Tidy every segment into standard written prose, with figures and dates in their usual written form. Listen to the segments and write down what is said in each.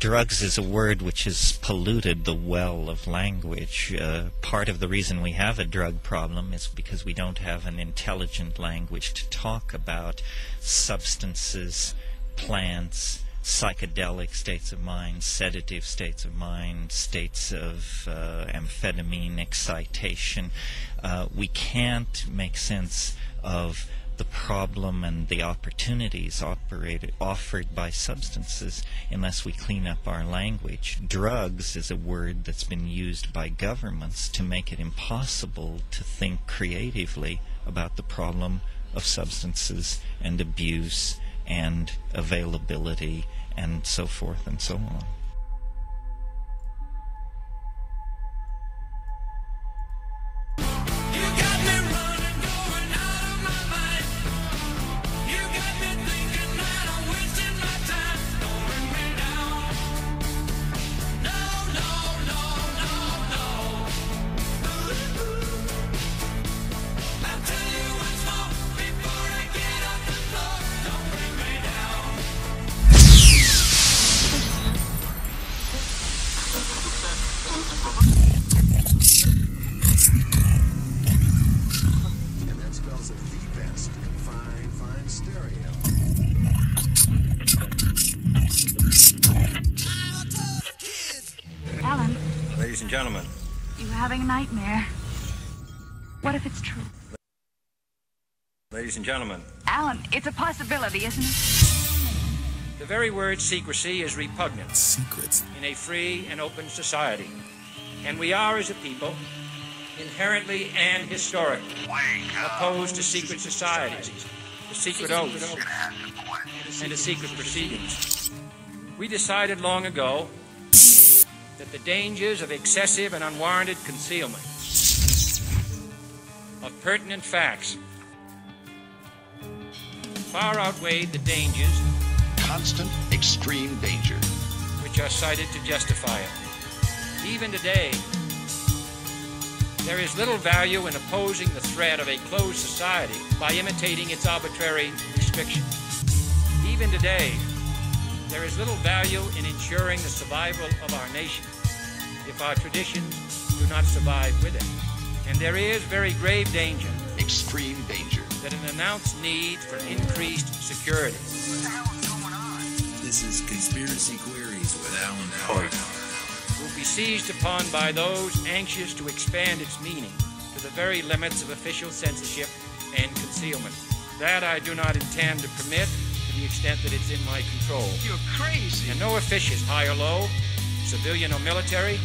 drugs is a word which has polluted the well of language. Part of the reason we have a drug problem is because we don't have an intelligent language to talk about substances, plants, psychedelic states of mind, sedative states of mind, states of amphetamine excitation. We can't make sense of the problem and the opportunities offered by substances unless we clean up our language. Drugs is a word that's been used by governments to make it impossible to think creatively about the problem of substances and abuse and availability and so forth and so on. Ladies and gentlemen. You're having a nightmare. What if it's true? Ladies and gentlemen. Alan, it's a possibility, isn't it? The very word secrecy is repugnant. Secrets. In a free and open society. And we are, as a people, inherently and historically opposed to secret societies, to secret oaths, and to secret proceedings. We decided long ago that the dangers of excessive and unwarranted concealment of pertinent facts far outweighed the dangers, Constant, extreme danger, which are cited to justify it. Even today, there is little value in opposing the threat of a closed society by imitating its arbitrary restrictions. Even today, there is little value in ensuring the survival of our nation if our traditions do not survive with it. And there is very grave danger, extreme danger, that an announced need for increased security. What the hell is going on? This is Conspiracy Queries with Alan Howard. Will be seized upon by those anxious to expand its meaning to the very limits of official censorship and concealment. That I do not intend to permit to the extent that it's in my control. You're crazy. And no officious, high or low, civilian or military,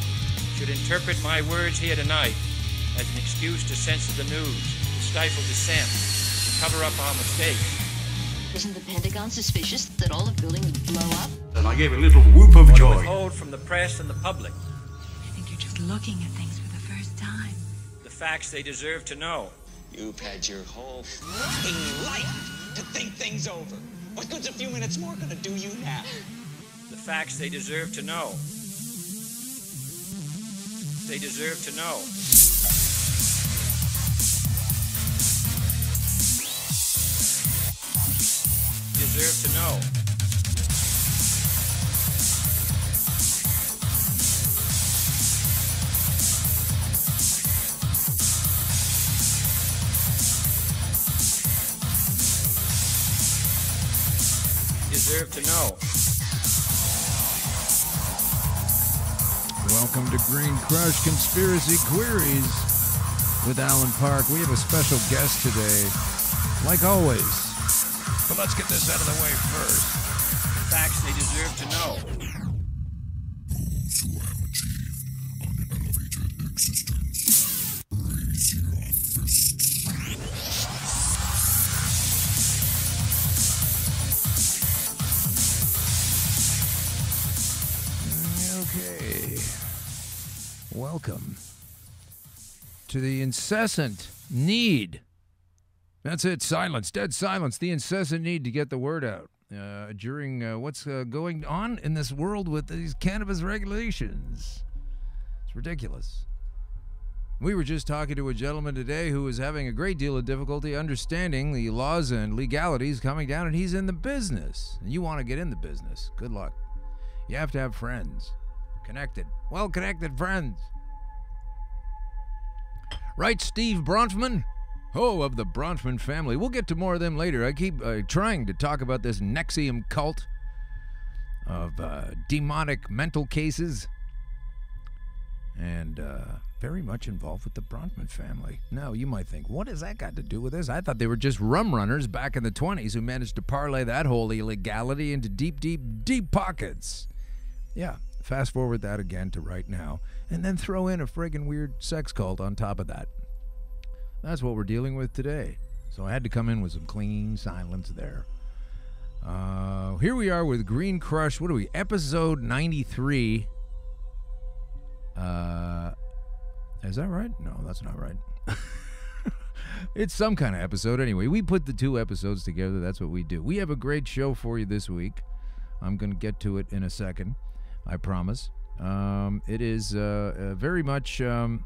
should interpret my words here tonight as an excuse to censor the news, to stifle dissent, to cover up our mistakes. Isn't the Pentagon suspicious that all the building would blow up? And I gave a little whoop of Or to joy. withhold from the press and the public I think you're just looking at things for the first time. the facts they deserve to know. You've had your whole f***ing life to think things over. What good's a few minutes more gonna do you now? The facts they deserve to know. They deserve to know. Deserve to know. Deserve to know. Welcome to Green Crush Conspiracy Queries with Alan Park. We have a special guest today, like always. But let's get this out of the way first. Facts they deserve to know. those who have achieved unelevated existence, raise your fists. Okay. Welcome to the incessant need. That's it, silence, dead silence, the incessant need to get the word out during what's going on in this world with these cannabis regulations. It's ridiculous. We were just talking to a gentleman today who was having a great deal of difficulty understanding the laws and legalities coming down, and he's in the business. And you want to get in the business. Good luck. You have to have friends. Connected. Well-connected friends. Right, Steve Bronfman? Oh, of the Bronfman family. We'll get to more of them later. I keep trying to talk about this Nexium cult of demonic mental cases. And very much involved with the Bronfman family. Now, you might think, what has that got to do with this? I thought they were just rum runners back in the 20s who managed to parlay that whole illegality into deep, deep, deep pockets. Yeah, fast forward that again to right now, and then throw in a friggin' weird sex cult on top of that. That's what we're dealing with today. So I had to come in with some clean silence there. Here we are with Green Crush. What are we? Episode 93. Is that right? No, that's not right. It's some kind of episode anyway. We put the two episodes together. That's what we do. We have a great show for you this week. I'm going to get to it in a second. I promise. It is very much a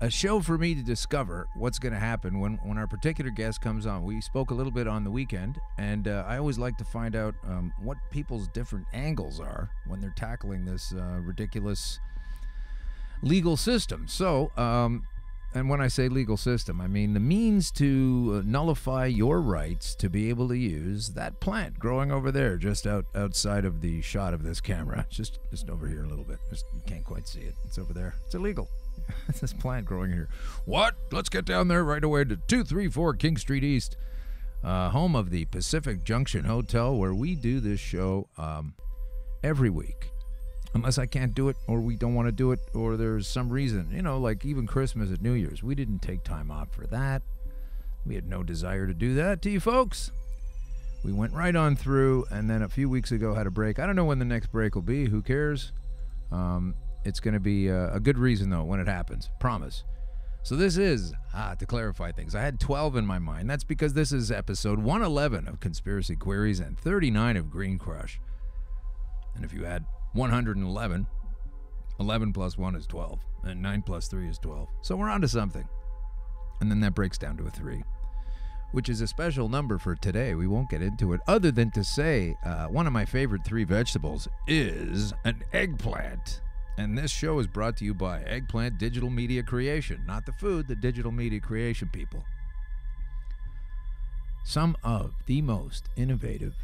show for me to discover what's going to happen when our particular guest comes on. We spoke a little bit on the weekend, and I always like to find out what people's different angles are when they're tackling this ridiculous legal system. So, and when I say legal system, I mean the means to nullify your rights to be able to use that plant growing over there, just outside of the shot of this camera. Just over here a little bit. You can't quite see it. It's over there. It's illegal. It's this plant growing here. What? Let's get down there right away to 234 King Street East, home of the Pacific Junction Hotel, where we do this show every week. Unless I can't do it, or we don't want to do it, or there's some reason. You know, like even Christmas and New Year's. We didn't take time off for that. We had no desire to do that to you folks. We went right on through, and then a few weeks ago had a break. I don't know when the next break will be. Who cares? It's going to be a good reason, though, when it happens. Promise. So this is, to clarify things, I had 12 in my mind. That's because this is episode 111 of Conspiracy Queries and 39 of Green Crush. And if you add 111, 11 plus 1 is 12, and 9 plus 3 is 12. So we're on to something. And then that breaks down to a 3, which is a special number for today. We won't get into it, other than to say one of my favorite 3 vegetables is an eggplant. And this show is brought to you by Eggplant Digital Media Creation. Not the food, the digital media creation people. Some of the most innovative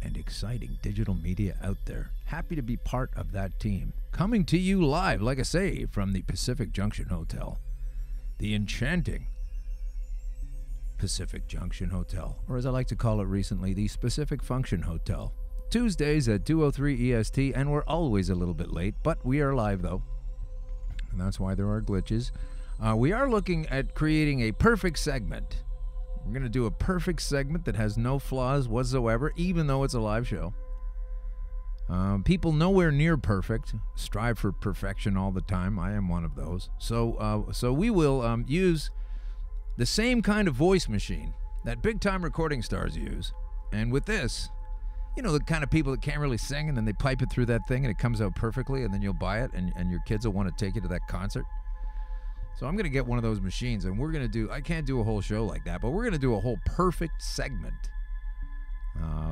and exciting digital media out there. Happy to be part of that team. Coming to you live, like I say, from the Pacific Junction Hotel. The enchanting Pacific Junction Hotel. Or as I like to call it recently, the Specific Function Hotel. Tuesdays at 2:03 EST, and we're always a little bit late, but we are live, though. And that's why there are glitches. We are looking at creating a perfect segment. We're going to do a perfect segment that has no flaws whatsoever, even though it's a live show. People nowhere near perfect strive for perfection all the time. I am one of those. So we will use the same kind of voice machine that big-time recording stars use. And with this, you know, the kind of people that can't really sing, and then they pipe it through that thing, and it comes out perfectly, and then you'll buy it, and your kids will want to take you to that concert. So I'm going to get one of those machines, and we're going to do, I can't do a whole show like that, but we're going to do a whole perfect segment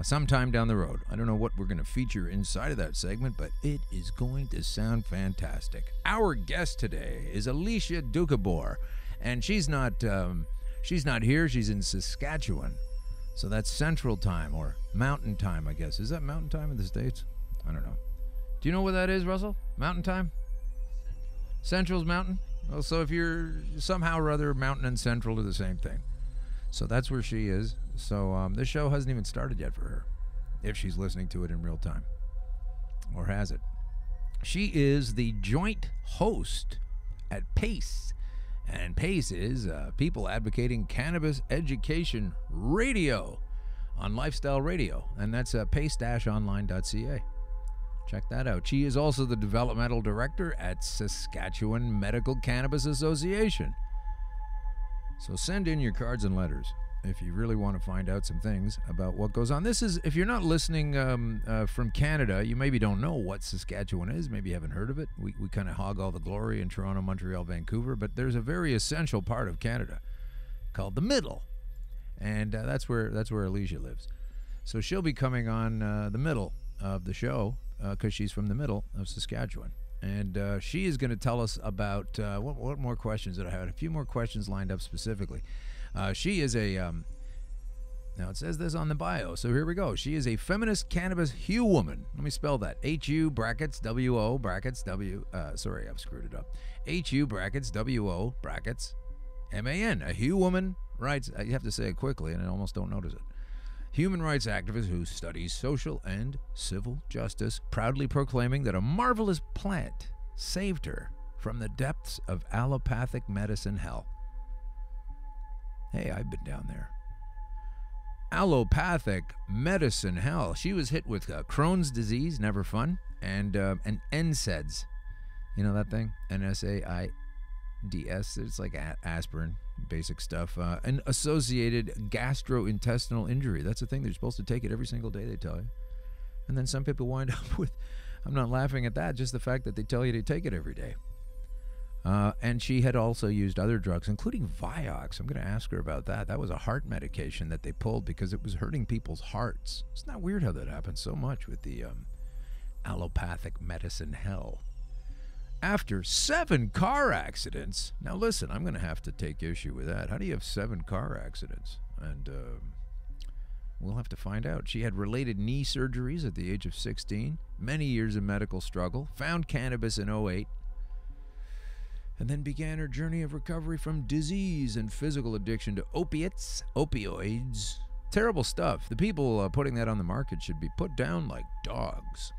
sometime down the road. I don't know what we're going to feature inside of that segment, but it is going to sound fantastic. Our guest today is Alicia Yashcheshen, and she's not here. She's in Saskatchewan. So that's Central Time, or Mountain Time, I guess. Is that Mountain Time in the States? I don't know. Do you know what that is, Russell? Mountain Time? Central's Mountain? Well, so if you're somehow or other, Mountain and Central are the same thing. So that's where she is. So this show hasn't even started yet for her, if she's listening to it in real time. Or has it? She is the joint host at PACE. And PACE is People Advocating Cannabis Education Radio on Lifestyle Radio. And that's pace-online.ca. Check that out. She is also the developmental director at Saskatchewan Medical Cannabis Association. So send in your cards and letters if you really want to find out some things about what goes on. This is, if you're not listening from Canada, you maybe don't know what Saskatchewan is. Maybe you haven't heard of it. We kind of hog all the glory in Toronto, Montreal, Vancouver, but there's a very essential part of Canada called the Middle, and that's where Alicia lives. So she'll be coming on the Middle of the show because she's from the middle of Saskatchewan. And she is going to tell us about what more questions that I had. A few more questions lined up specifically. She is a, now it says this on the bio, so here we go. She is a feminist cannabis hue woman. Let me spell that. HU brackets WO brackets W, sorry, I've screwed it up. HU brackets WO brackets MAN. A hue woman writes, you have to say it quickly and I almost don't notice it. Human rights activist who studies social and civil justice, proudly proclaiming that a marvelous plant saved her from the depths of allopathic medicine hell. Hey, I've been down there. Allopathic medicine hell. She was hit with Crohn's disease, never fun, and NSAIDs. You know that thing? NSAIDs. It's like aspirin. Basic stuff, and associated gastrointestinal injury. That's the thing. They're supposed to take it every single day, they tell you. And then some people wind up with, I'm not laughing at that, just the fact that they tell you to take it every day. And she had also used other drugs, including Vioxx. I'm going to ask her about that. That was a heart medication that they pulled because it was hurting people's hearts. Isn't that weird how that happens so much with the allopathic medicine hell? After 7 car accidents. Now listen, I'm going to have to take issue with that. How do you have 7 car accidents? And we'll have to find out. She had related knee surgeries at the age of 16, many years of medical struggle, found cannabis in 08, and then began her journey of recovery from disease and physical addiction to opioids. Terrible stuff. The people putting that on the market should be put down like dogs.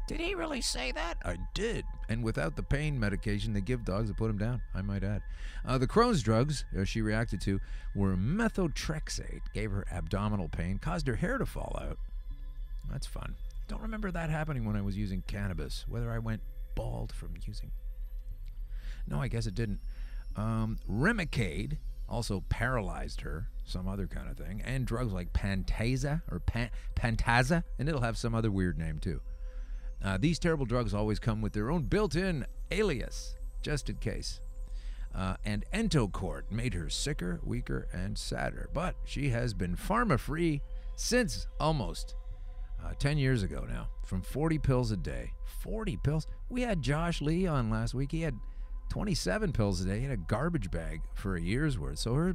Did he really say that? I did. And without the pain medication they give dogs to put them down, I might add. The Crohn's drugs she reacted to were methotrexate, gave her abdominal pain, caused her hair to fall out. That's fun. Don't remember that happening when I was using cannabis, whether I went bald from using. No, I guess it didn't. Remicade also paralyzed her, some other kind of thing, and drugs like Pantaza, and it'll have some other weird name too. These terrible drugs always come with their own built-in alias, just in case. And Entocort made her sicker, weaker, and sadder. But she has been pharma-free since almost 10 years ago now, from 40 pills a day. 40 pills? We had Josh Lee on last week. He had 27 pills a day. He had a garbage bag for a year's worth. So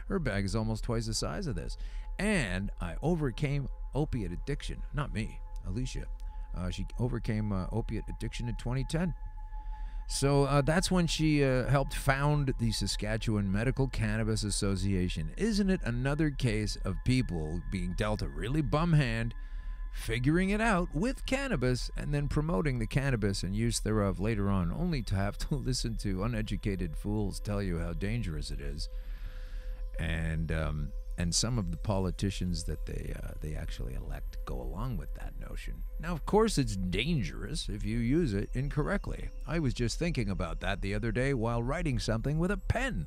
her bag is almost twice the size of this. And I overcame opiate addiction. Not me, Alicia. She overcame opiate addiction in 2010. So that's when she helped found the Saskatchewan Medical Cannabis Association. Isn't it another case of people being dealt a really bum hand, figuring it out with cannabis, and then promoting the cannabis and use thereof later on, only to have to listen to uneducated fools tell you how dangerous it is. And some of the politicians that they actually elect go along with that notion. Now, of course, it's dangerous if you use it incorrectly. I was just thinking about that the other day while writing something with a pen,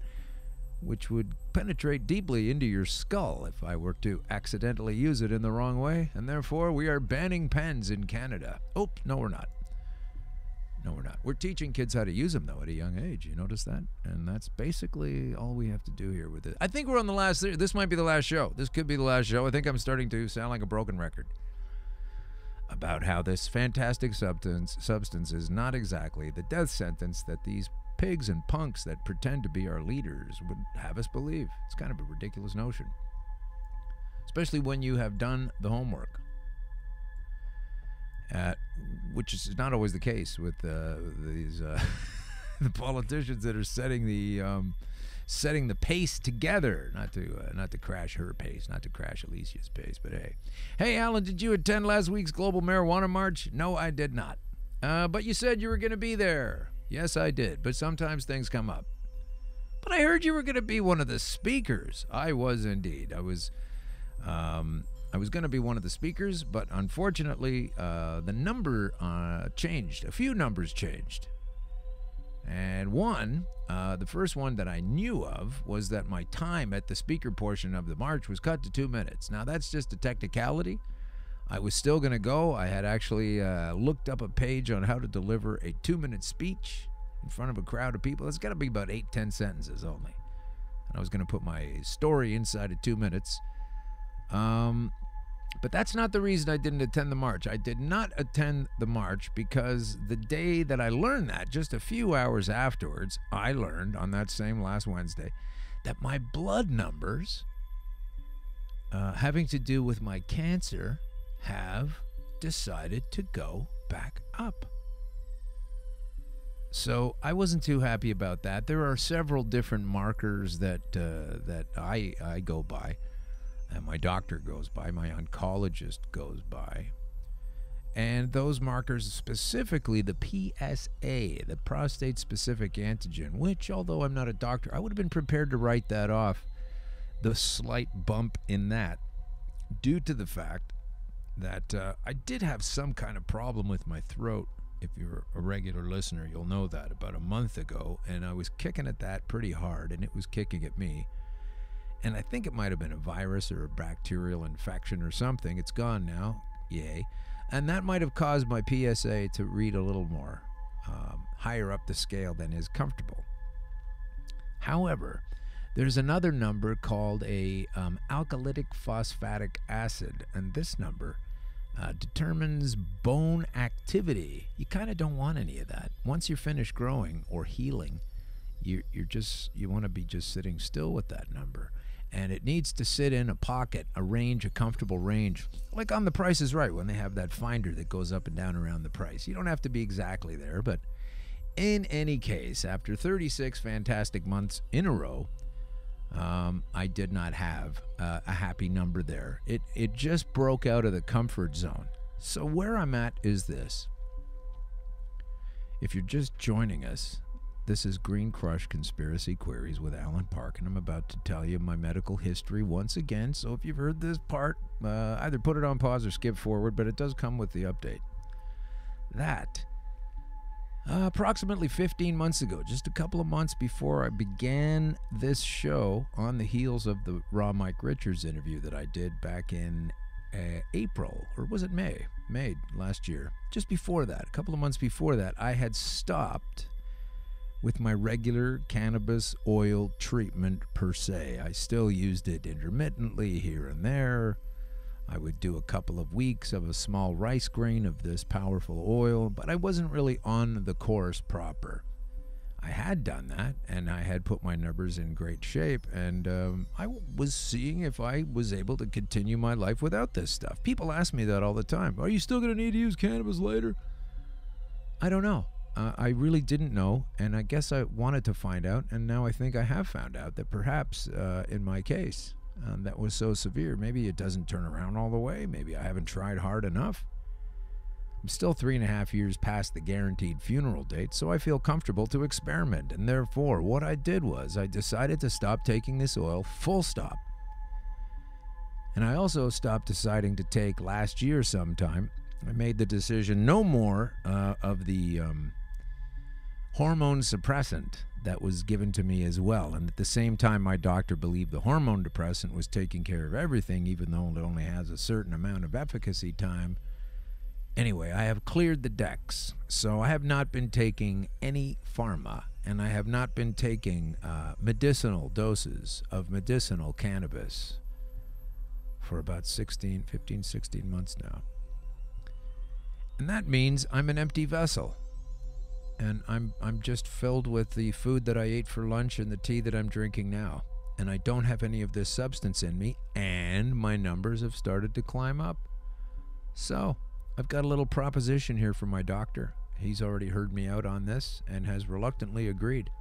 which would penetrate deeply into your skull if I were to accidentally use it in the wrong way, and therefore we are banning pens in Canada. Oh, no, we're not. No, we're not. We're teaching kids how to use them, though, at a young age. You notice that? And that's basically all we have to do here with it. I think we're on the last... This might be the last show. This could be the last show. I think I'm starting to sound like a broken record about how this fantastic substance is not exactly the death sentence that these pigs and punks that pretend to be our leaders would have us believe. It's kind of a ridiculous notion. Especially when you have done the homework. Which is not always the case with these the politicians that are setting the pace together, not to crash her pace, not to crash Alicia's pace. But hey, Alan, did you attend last week's Global Marijuana March? No, I did not. But you said you were going to be there. Yes, I did. But sometimes things come up. But I heard you were going to be one of the speakers. I was indeed. I was going to be one of the speakers, but unfortunately, the number changed. A few numbers changed. And the first one that I knew of was that my time at the speaker portion of the march was cut to 2 minutes. Now, that's just a technicality. I was still going to go. I had actually looked up a page on how to deliver a 2-minute speech in front of a crowd of people. It's got to be about 8-10 sentences only. And I was going to put my story inside of 2 minutes. But that's not the reason I didn't attend the march. I did not attend the march because the day that I learned that, just a few hours afterwards, I learned on that same last Wednesday that my blood numbers having to do with my cancer have decided to go back up. So I wasn't too happy about that. There are several different markers that I go by, and my doctor goes by, my oncologist goes by. And those markers, specifically the PSA, the prostate-specific antigen, which, although I'm not a doctor, I would have been prepared to write that off, the slight bump in that, due to the fact that I did have some kind of problem with my throat. If you're a regular listener, you'll know that about a month ago, and I was kicking at that pretty hard, and it was kicking at me. And I think it might have been a virus or a bacterial infection or something. It's gone now, yay. And that might have caused my PSA to read a little more higher up the scale than is comfortable. However, there's another number called a alkalytic phosphatic acid, and this number determines bone activity. You kind of don't want any of that. Once you're finished growing or healing, you want to be just sitting still with that number. And it needs to sit in a pocket, a range, a comfortable range, like on The Price is Right when they have that finder that goes up and down around the price. You don't have to be exactly there, but in any case, after 36 fantastic months in a row, I did not have a happy number there. It just broke out of the comfort zone. So where I'm at is this. If you're just joining us, this is Green Crush Conspiracy Queries with Alan Park, and I'm about to tell you my medical history once again. So if you've heard this part, either put it on pause or skip forward, but it does come with the update. That approximately 15 months ago, just a couple of months before I began this show, on the heels of the Raw Mike Richards interview that I did back in April, or was it May last year, just before that, a couple of months before that, I had stopped with my regular cannabis oil treatment per se. I still used it intermittently here and there. I would do a couple of weeks of a small rice grain of this powerful oil, but I wasn't really on the course proper. I had done that, and I had put my numbers in great shape, and I was seeing if I was able to continue my life without this stuff. People ask me that all the time. Are you still going to need to use cannabis later? I don't know. I really didn't know, and I guess I wanted to find out, and now I think I have found out that perhaps in my case, that was so severe, maybe it doesn't turn around all the way. Maybe I haven't tried hard enough. I'm still 3.5 years past the guaranteed funeral date, so I feel comfortable to experiment, and therefore what I did was I decided to stop taking this oil, full stop. And I also stopped deciding to take last year sometime. I made the decision no more of the hormone suppressant that was given to me as well. And at the same time, my doctor believed the hormone depressant was taking care of everything, even though it only has a certain amount of efficacy time. Anyway, I have cleared the decks. So I have not been taking any pharma, and I have not been taking medicinal doses of medicinal cannabis for about 16 months now. And that means I'm an empty vessel. And I'm just filled with the food that I ate for lunch and the tea that I'm drinking now. And I don't have any of this substance in me, and my numbers have started to climb up. So I've got a little proposition here from my doctor. He's already heard me out on this and has reluctantly agreed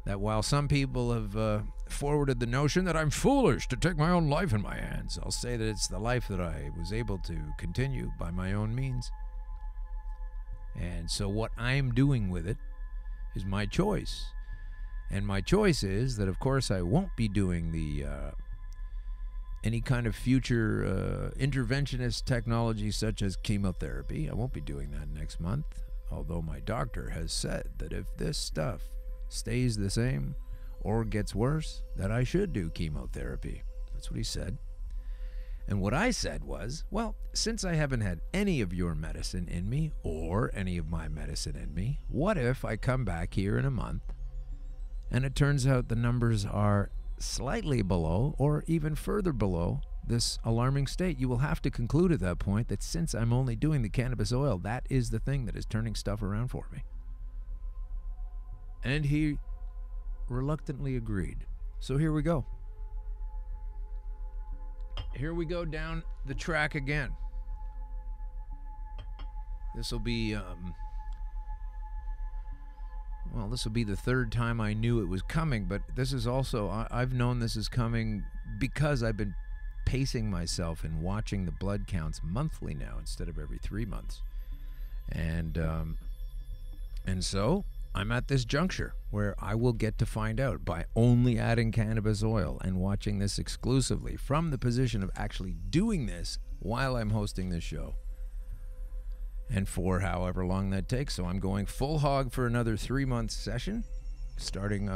that while some people have forwarded the notion that I'm foolish to take my own life in my hands, I'll say that it's the life that I was able to continue by my own means. And so what I'm doing with it is my choice. And my choice is that, of course, I won't be doing the any kind of future interventionist technology such as chemotherapy. I won't be doing that next month, although my doctor has said that if this stuff stays the same or gets worse, that I should do chemotherapy. That's what he said. And what I said was, well, since I haven't had any of your medicine in me or any of my medicine in me, what if I come back here in a month and it turns out the numbers are slightly below or even further below this alarming state. You will have to conclude at that point that since I'm only doing the cannabis oil, that is the thing that is turning stuff around for me. And he reluctantly agreed. So here we go. Here we go down the track again. This will be, this will be the third time I knew it was coming, but this is also, I've known this is coming because I've been pacing myself and watching the blood counts monthly now instead of every 3 months. And so I'm at this juncture where I will get to find out by only adding cannabis oil and watching this exclusively from the position of actually doing this while I'm hosting this show. And for however long that takes. So I'm going full hog for another 3-month session starting,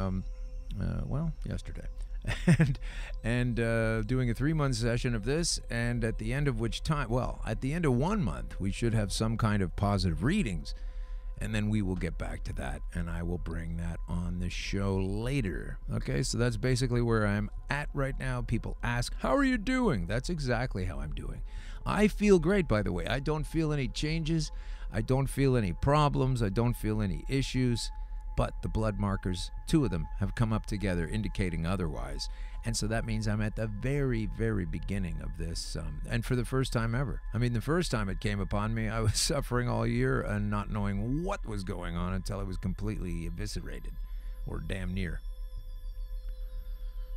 yesterday. and doing a 3-month session of this, and at the end of which time, at the end of 1 month, we should have some kind of positive readings, and then we will get back to that, and I will bring that on the show later. Okay, so that's basically where I'm at right now. People ask, how are you doing? That's exactly how I'm doing. I feel great, by the way. I don't feel any changes. I don't feel any problems. I don't feel any issues. But the blood markers, 2 of them, have come up together indicating otherwise. And so that means I'm at the very, very beginning of this, and for the first time ever. I mean, the first time it came upon me, I was suffering all year and not knowing what was going on until I was completely eviscerated, or damn near.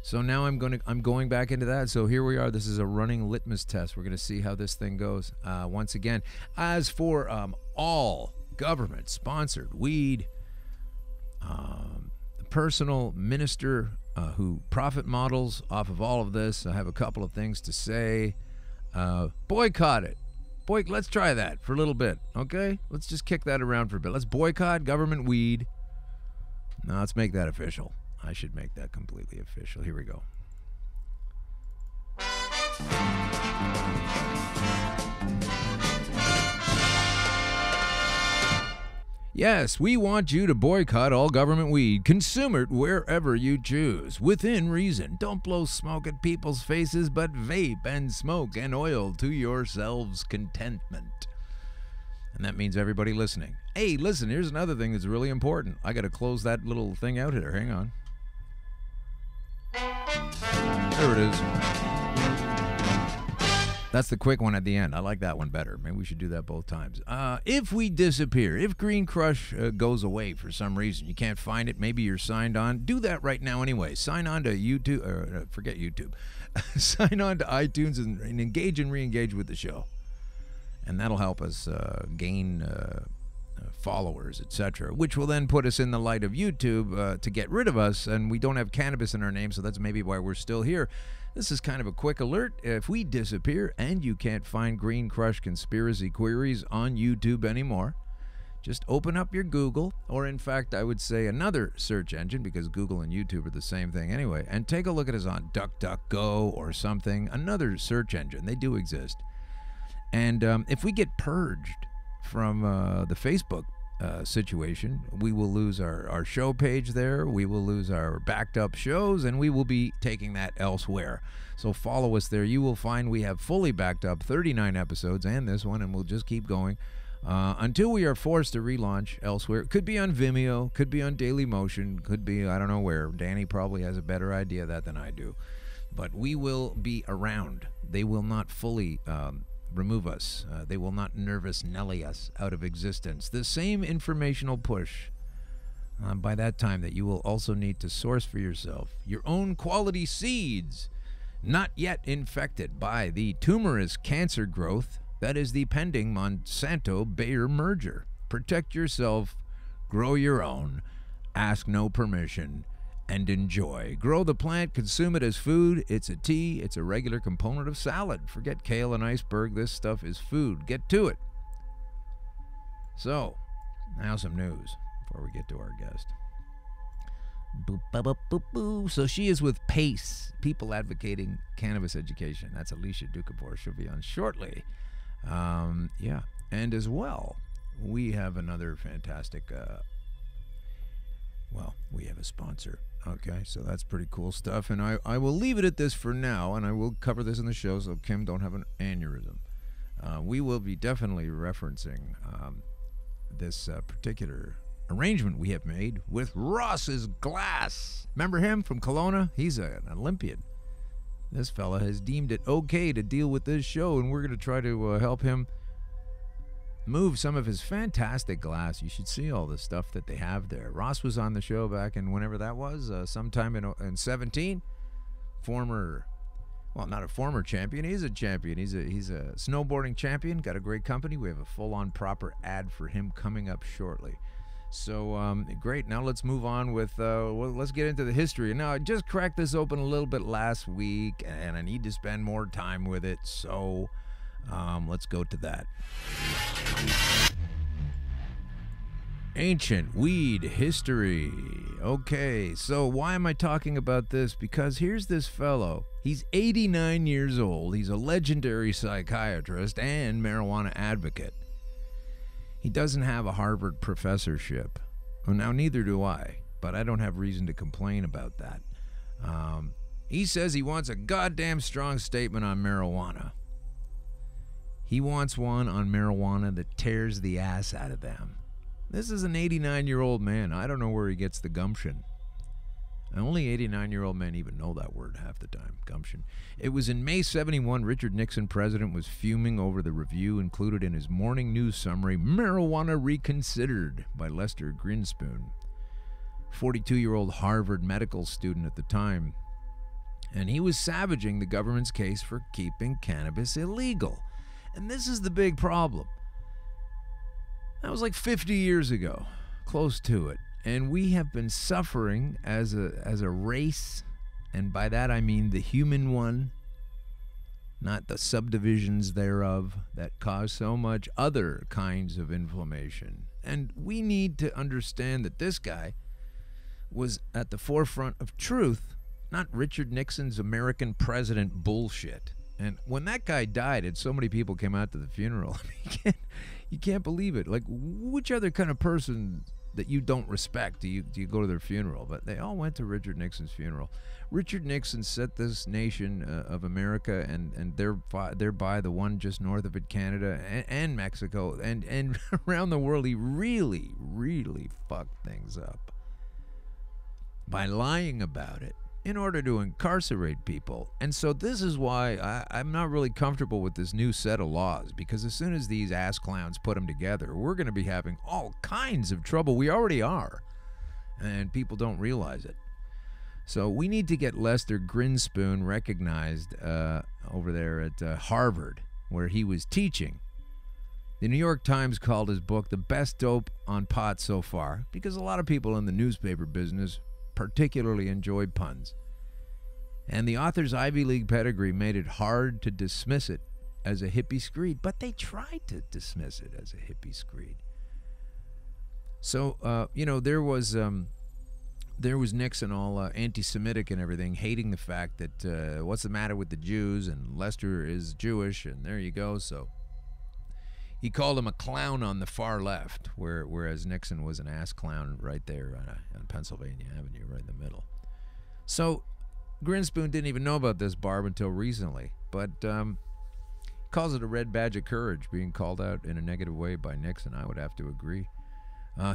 So now I'm going back into that. So here we are. This is a running litmus test. We're going to see how this thing goes. Once again, as for all government-sponsored weed, the personal minister who profit models off of all of this, I have a couple of things to say. Boycott it. Let's try that for a little bit, okay? Let's just kick that around for a bit. Let's boycott government weed. Now let's make that official. I should make that completely official. Here we go. Yes, we want you to boycott all government weed. Consume it wherever you choose, within reason. Don't blow smoke at people's faces, but vape and smoke and oil to yourselves' contentment. And that means everybody listening. Hey, listen, here's another thing that's really important. I got to close that little thing out here. Hang on. There it is. That's the quick one at the end. I like that one better. Maybe we should do that both times. If we disappear, if Green Crush goes away for some reason, you can't find it, maybe you're signed on, do that right now anyway. Sign on to YouTube, or forget YouTube. Sign on to iTunes and engage and re-engage with the show. And that'll help us gain followers, etc., which will then put us in the light of YouTube to get rid of us, and we don't have cannabis in our name, so that's maybe why we're still here. This is kind of a quick alert. If we disappear and you can't find Green Crush Conspiracy Queries on YouTube anymore, just open up your Google, or in fact, I would say another search engine, because Google and YouTube are the same thing anyway, and take a look at us on DuckDuckGo or something, another search engine. They do exist. And if we get purged from the Facebook situation, we will lose our show page there, we will lose our backed up shows, and we will be taking that elsewhere. So follow us there. You will find we have fully backed up 39 episodes and this one, and we'll just keep going until we are forced to relaunch elsewhere. Could be on Vimeo, could be on Daily Motion, could be I don't know where. Danny probably has a better idea of that than I do. But we will be around. They will not fully remove us. They will not nervous Nelly us out of existence. The same informational push by that time that you will also need to source for yourself your own quality seeds, not yet infected by the tumorous cancer growth that is the pending Monsanto-Bayer merger. Protect yourself, grow your own, ask no permission, and enjoy. Grow the plant, consume it as food. It's a tea, it's a regular component of salad. Forget kale and iceberg, this stuff is food. Get to it. So, now some news before we get to our guest. Boop, ba, boop, boop, boo. So she is with PACE, People Advocating Cannabis Education. That's Alicia Yashcheshen. She'll be on shortly. Yeah, and as well, we have another fantastic Well, we have a sponsor. Okay, so that's pretty cool stuff. And I will leave it at this for now, and I will cover this in the show so Kim don't have an aneurysm. We will be definitely referencing this particular arrangement we have made with Ross's Glass. Remember him from Kelowna? He's an Olympian. This fella has deemed it okay to deal with this show, and we're going to try to help him move some of his fantastic glass. You should see all the stuff that they have there. Ross was on the show back in whenever that was, sometime in 17. Not a former champion. He's a champion. He's a snowboarding champion. Got a great company. We have a full-on proper ad for him coming up shortly. So, great. Now let's move on with, let's get into the history. Now, I just cracked this open a little bit last week, and I need to spend more time with it. So, let's go to that. Ancient weed history. Okay, so why am I talking about this? Because here's this fellow. He's 89 years old. He's a legendary psychiatrist and marijuana advocate. He doesn't have a Harvard professorship. Well, now, neither do I, but I don't have reason to complain about that. He says he wants a goddamn strong statement on marijuana. He wants one on marijuana that tears the ass out of them. This is an 89-year-old man. I don't know where he gets the gumption. Only 89-year-old men even know that word half the time, gumption. It was in May 71, Richard Nixon, president, was fuming over the review included in his morning news summary, Marijuana Reconsidered, by Lester Grinspoon, 42-year-old Harvard medical student at the time. And he was savaging the government's case for keeping cannabis illegal. And this is the big problem. That was like 50 years ago, close to it. And we have been suffering as a race, and by that I mean the human one, not the subdivisions thereof that cause so much other kinds of inflammation. And we need to understand that this guy was at the forefront of truth, not Richard Nixon's American president bullshit. And when that guy died and so many people came out to the funeral, you can't believe it. Like, which other kind of person that you don't respect do you go to their funeral? But they all went to Richard Nixon's funeral. Richard Nixon set this nation of America and thereby the one just north of it, Canada and Mexico and around the world. He really, really fucked things up by lying about it in order to incarcerate people. And so this is why I'm not really comfortable with this new set of laws, because as soon as these ass clowns put them together, we're going to be having all kinds of trouble. We already are, and people don't realize it. So we need to get Lester Grinspoon recognized over there at Harvard, where he was teaching. The New York Times called his book the best dope on pot so far, because a lot of people in the newspaper business particularly enjoyed puns. And the author's Ivy League pedigree made it hard to dismiss it as a hippie screed, but they tried to dismiss it as a hippie screed. So, there was Nixon all anti-Semitic and everything, hating the fact that what's the matter with the Jews, and Lester is Jewish, and there you go. So he called him a clown on the far left, whereas Nixon was an ass clown right there on Pennsylvania Avenue, right in the middle. So Grinspoon didn't even know about this, Barb, until recently, but calls it a red badge of courage, being called out in a negative way by Nixon. I would have to agree.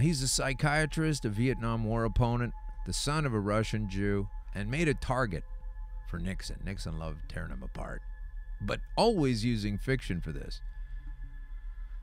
He's a psychiatrist, a Vietnam War opponent, the son of a Russian Jew, and made a target for Nixon. Nixon loved tearing him apart, but always using fiction for this.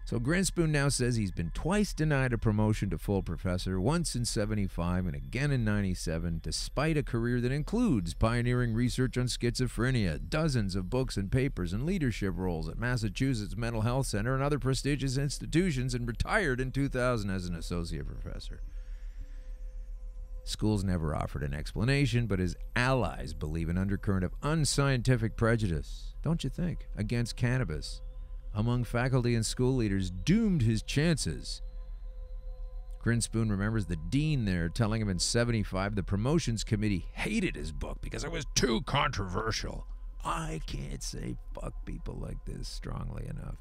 So Grinspoon now says he's been twice denied a promotion to full professor, once in 75 and again in 97, despite a career that includes pioneering research on schizophrenia, dozens of books and papers, and leadership roles at Massachusetts Mental Health Center and other prestigious institutions, and retired in 2000 as an associate professor. Schools never offered an explanation, but his allies believe an undercurrent of unscientific prejudice, don't you think, against cannabis among faculty and school leaders doomed his chances. Grinspoon remembers the dean there telling him in 75 the promotions committee hated his book because it was too controversial. I can't say fuck people like this strongly enough.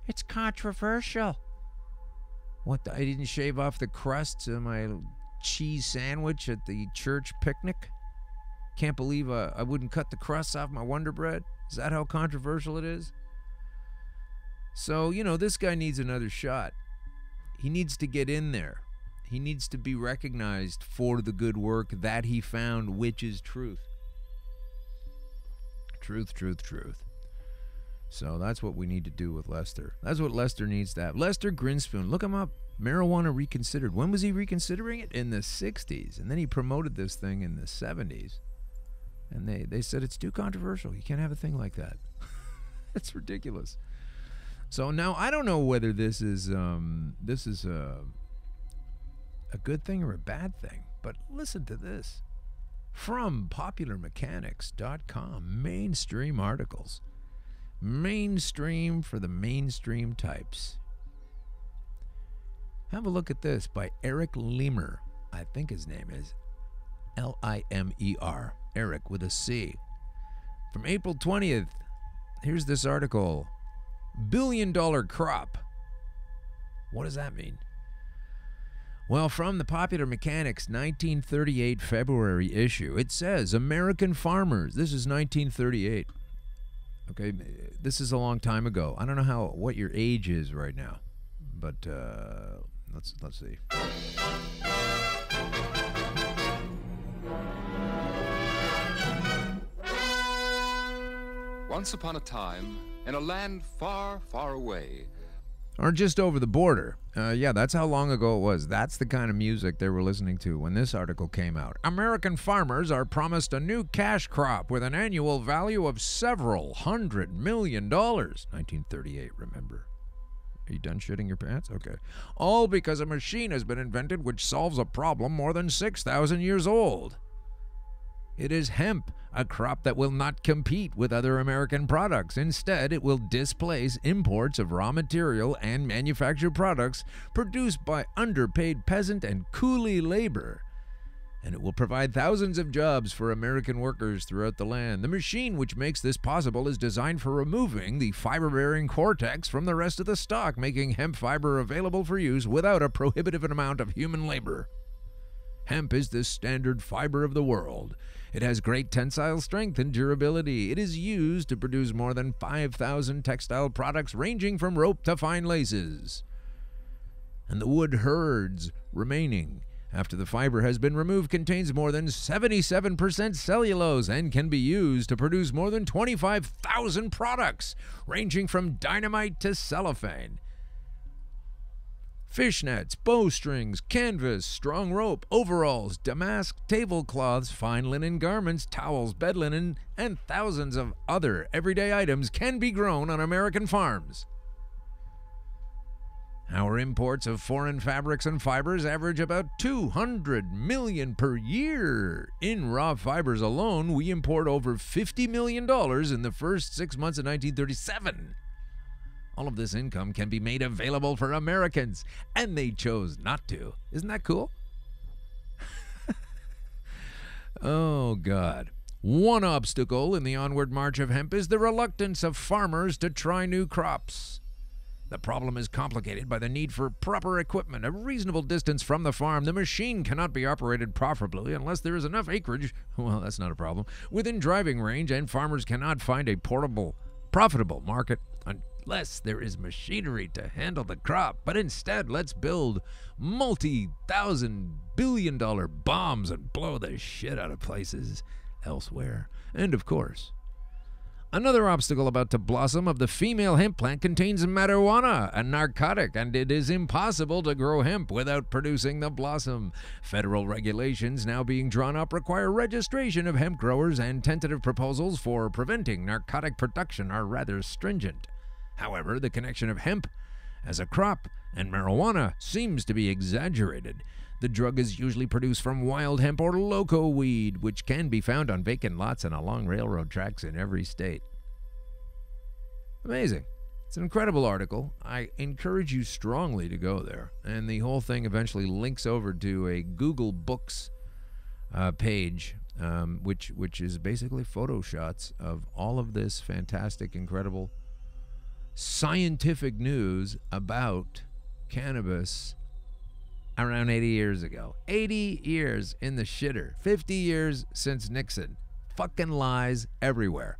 It's controversial. What, I didn't shave off the crusts of my cheese sandwich at the church picnic? Can't believe I wouldn't cut the crusts off my Wonder Bread? Is that how controversial it is? So, this guy needs another shot. He needs to get in there. He needs to be recognized for the good work that he found, which is truth. Truth, truth, truth. So that's what we need to do with Lester. That's what Lester needs to have. Lester Grinspoon, look him up. Marijuana reconsidered. When was he reconsidering it? In the 60s. And then he promoted this thing in the 70s. And they said it's too controversial. You can't have a thing like that. It's ridiculous. So now I don't know whether this is a good thing or a bad thing, but listen to this. From popularmechanics.com, mainstream articles. Mainstream for the mainstream types. Have a look at this by Eric Lemer. I think his name is Limer. Eric with a C. From April 20th, here's this article. $1 billion crop. What does that mean? Well, from the Popular Mechanics 1938 February issue, it says American farmers. This is 1938. Okay, this is a long time ago. I don't know what your age is right now, but let's see. Once upon a time, in a land far, far away, or just over the border. Yeah, that's how long ago it was. That's the kind of music they were listening to when this article came out. American farmers are promised a new cash crop with an annual value of several $100 million. 1938, remember. Are you done shitting your pants? Okay. All because a machine has been invented which solves a problem more than 6,000 years old. It is hemp, a crop that will not compete with other American products. Instead, it will displace imports of raw material and manufactured products produced by underpaid peasant and coolie labor. And it will provide thousands of jobs for American workers throughout the land. The machine which makes this possible is designed for removing the fiber-bearing cortex from the rest of the stock, making hemp fiber available for use without a prohibitive amount of human labor. Hemp is the standard fiber of the world. It has great tensile strength and durability. It is used to produce more than 5,000 textile products ranging from rope to fine laces. And the wood herds remaining after the fiber has been removed contains more than 77% cellulose and can be used to produce more than 25,000 products ranging from dynamite to cellophane. Fishnets, bowstrings, canvas, strong rope, overalls, damask tablecloths, fine linen garments, towels, bed linen, and thousands of other everyday items can be grown on American farms. Our imports of foreign fabrics and fibers average about 200 million per year. In raw fibers alone, we import over $50 million in the first 6 months of 1937. All of this income can be made available for Americans, and they chose not to. Isn't that cool? Oh, God. One obstacle in the onward march of hemp is the reluctance of farmers to try new crops. The problem is complicated by the need for proper equipment, a reasonable distance from the farm. The machine cannot be operated profitably unless there is enough acreage, well, that's not a problem, within driving range, and farmers cannot find a profitable market unless there is machinery to handle the crop. But instead, let's build multi-thousand billion-dollar bombs and blow the shit out of places elsewhere. And of course, another obstacle about to blossom of the female hemp plant contains marijuana, a narcotic, and it is impossible to grow hemp without producing the blossom. Federal regulations now being drawn up require registration of hemp growers, and tentative proposals for preventing narcotic production are rather stringent. However, the connection of hemp as a crop and marijuana seems to be exaggerated. The drug is usually produced from wild hemp or loco weed, which can be found on vacant lots and along railroad tracks in every state. Amazing. It's an incredible article. I encourage you strongly to go there. And the whole thing eventually links over to a Google Books page, which is basically photo shots of all of this fantastic, incredible scientific news about cannabis around 80 years ago. 80 years in the shitter. 50 years since Nixon. Fucking lies everywhere.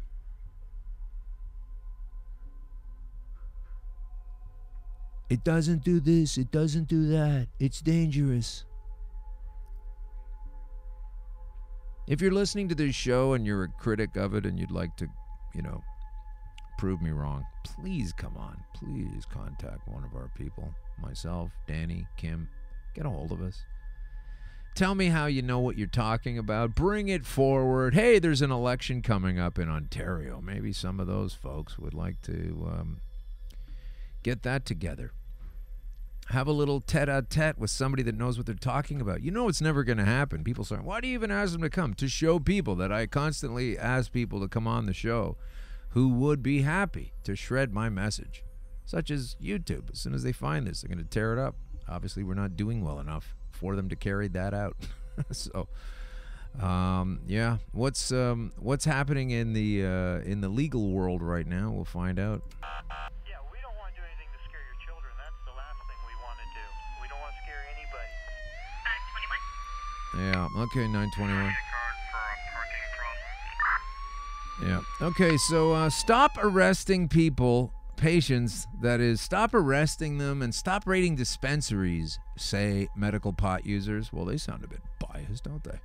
It doesn't do this. It doesn't do that. It's dangerous. If you're listening to this show and you're a critic of it and you'd like to, prove me wrong, please come on. Please contact one of our people. Myself, Danny, Kim. Get a hold of us. Tell me how you know what you're talking about. Bring it forward. Hey, there's an election coming up in Ontario. Maybe some of those folks would like to get that together. Have a little tete-a-tete with somebody that knows what they're talking about. You know it's never going to happen. People say, why do you even ask them to come? To show people that I constantly ask people to come on the show who would be happy to shred my message, such as YouTube. As soon as they find this, they're going to tear it up. Obviously, we're not doing well enough for them to carry that out. So, yeah, what's happening in the legal world right now? We'll find out. Yeah, we don't want to do anything to scare your children. That's the last thing we want to do. We don't want to scare anybody. 921. Yeah. Okay. 921. Yeah. Okay. So stop arresting people. Patients, that is, stop arresting them and stop raiding dispensaries, say medical pot users. Well, they sound a bit biased, don't they?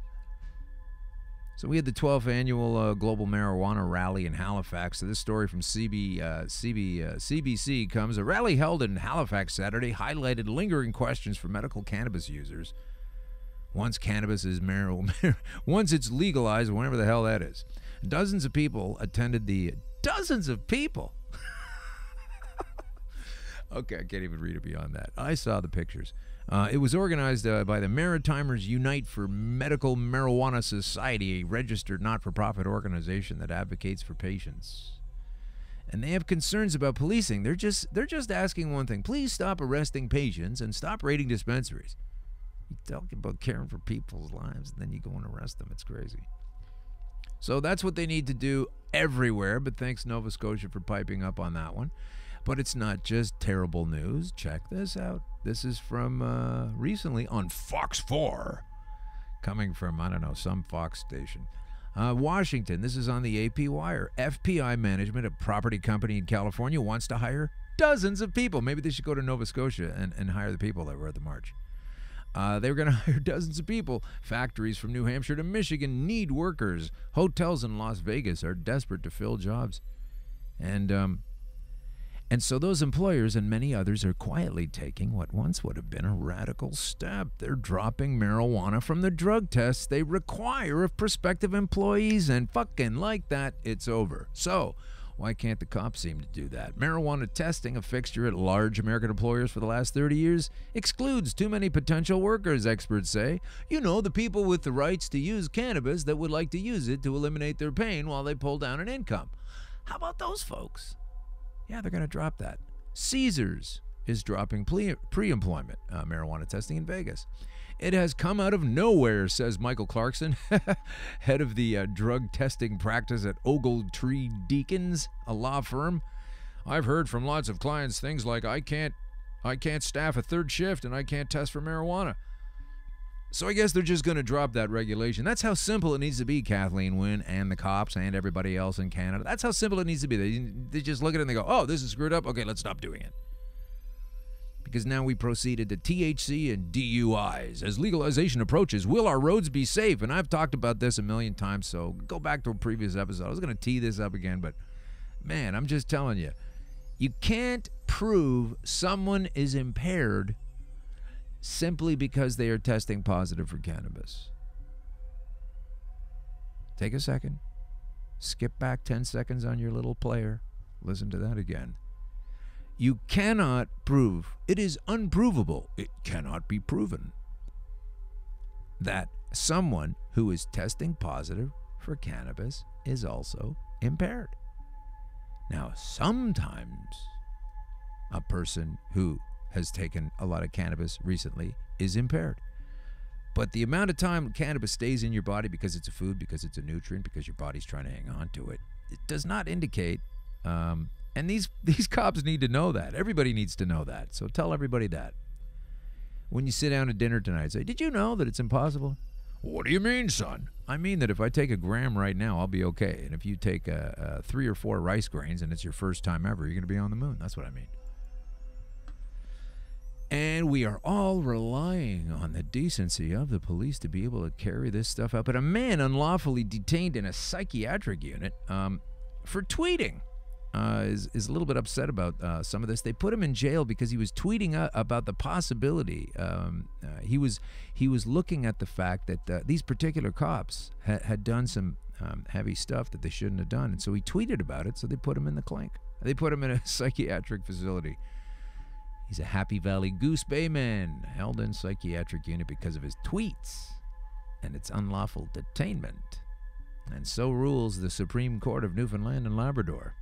So we had the 12th annual Global Marijuana Rally in Halifax. So this story from CBC comes. A rally held in Halifax Saturday highlighted lingering questions for medical cannabis users. Once cannabis is once it's legalized, whenever the hell that is. Dozens of people attended the... Dozens of people! Okay, I can't even read it beyond that. I saw the pictures. It was organized by the Maritimers Unite for Medical Marijuana Society, a registered not-for-profit organization that advocates for patients. And they have concerns about policing. They're just asking one thing. Please stop arresting patients and stop raiding dispensaries. You talk about caring for people's lives, and then you go and arrest them. It's crazy. So that's what they need to do everywhere, but thanks Nova Scotia for piping up on that one. But it's not just terrible news. Check this out. This is from recently on Fox 4, coming from, I don't know, some Fox station. Washington, this is on the AP Wire. FPI Management, a property company in California, wants to hire dozens of people. Maybe they should go to Nova Scotia and hire the people that were at the march. They were going to hire dozens of people. Factories from New Hampshire to Michigan need workers. Hotels in Las Vegas are desperate to fill jobs. And so those employers and many others are quietly taking what once would have been a radical step. They're dropping marijuana from the drug tests they require of prospective employees, and fucking like that, it's over. So, why can't the cops seem to do that? Marijuana testing, a fixture at large American employers for the last 30 years, excludes too many potential workers, experts say. You know, the people with the rights to use cannabis that would like to use it to eliminate their pain while they pull down an income. How about those folks? Yeah, they're going to drop that. Caesars is dropping pre-employment marijuana testing in Vegas. It has come out of nowhere, says Michael Clarkson, head of the drug testing practice at Ogletree Deacons, a law firm. I've heard from lots of clients things like, I can't staff a third shift and I can't test for marijuana. So I guess they're just going to drop that regulation. That's how simple it needs to be, Kathleen Wynne and the cops and everybody else in Canada. That's how simple it needs to be. They just look at it and they go, oh, this is screwed up. Okay, let's stop doing it. Because now we proceeded to THC and DUIs. As legalization approaches, will our roads be safe? And I've talked about this a million times, so go back to a previous episode. I was going to tee this up again, but man, I'm just telling you, you can't prove someone is impaired simply because they are testing positive for cannabis. Take a second. Skip back 10 seconds on your little player. Listen to that again. You cannot prove, it is unprovable, it cannot be proven that someone who is testing positive for cannabis is also impaired. Now, sometimes a person who has taken a lot of cannabis recently is impaired. But the amount of time cannabis stays in your body because it's a food, because it's a nutrient, because your body's trying to hang on to it, it does not indicate, and these cops need to know that. Everybody needs to know that. So tell everybody that. When you sit down at dinner tonight, say, did you know that it's impossible? What do you mean, son? I mean that if I take a gram right now, I'll be okay. And if you take 3 or 4 rice grains and it's your first time ever, you're going to be on the moon. That's what I mean. And we are all relying on the decency of the police to be able to carry this stuff out. But a man unlawfully detained in a psychiatric unit for tweeting is a little bit upset about some of this. They put him in jail because he was tweeting about the possibility. He was looking at the fact that these particular cops had done some heavy stuff that they shouldn't have done. And so he tweeted about it, so they put him in the clink. They put him in a psychiatric facility. He's a Happy Valley Goose Bay man held in psychiatric unit because of his tweets and its unlawful detainment. And so rules the Supreme Court of Newfoundland and Labrador.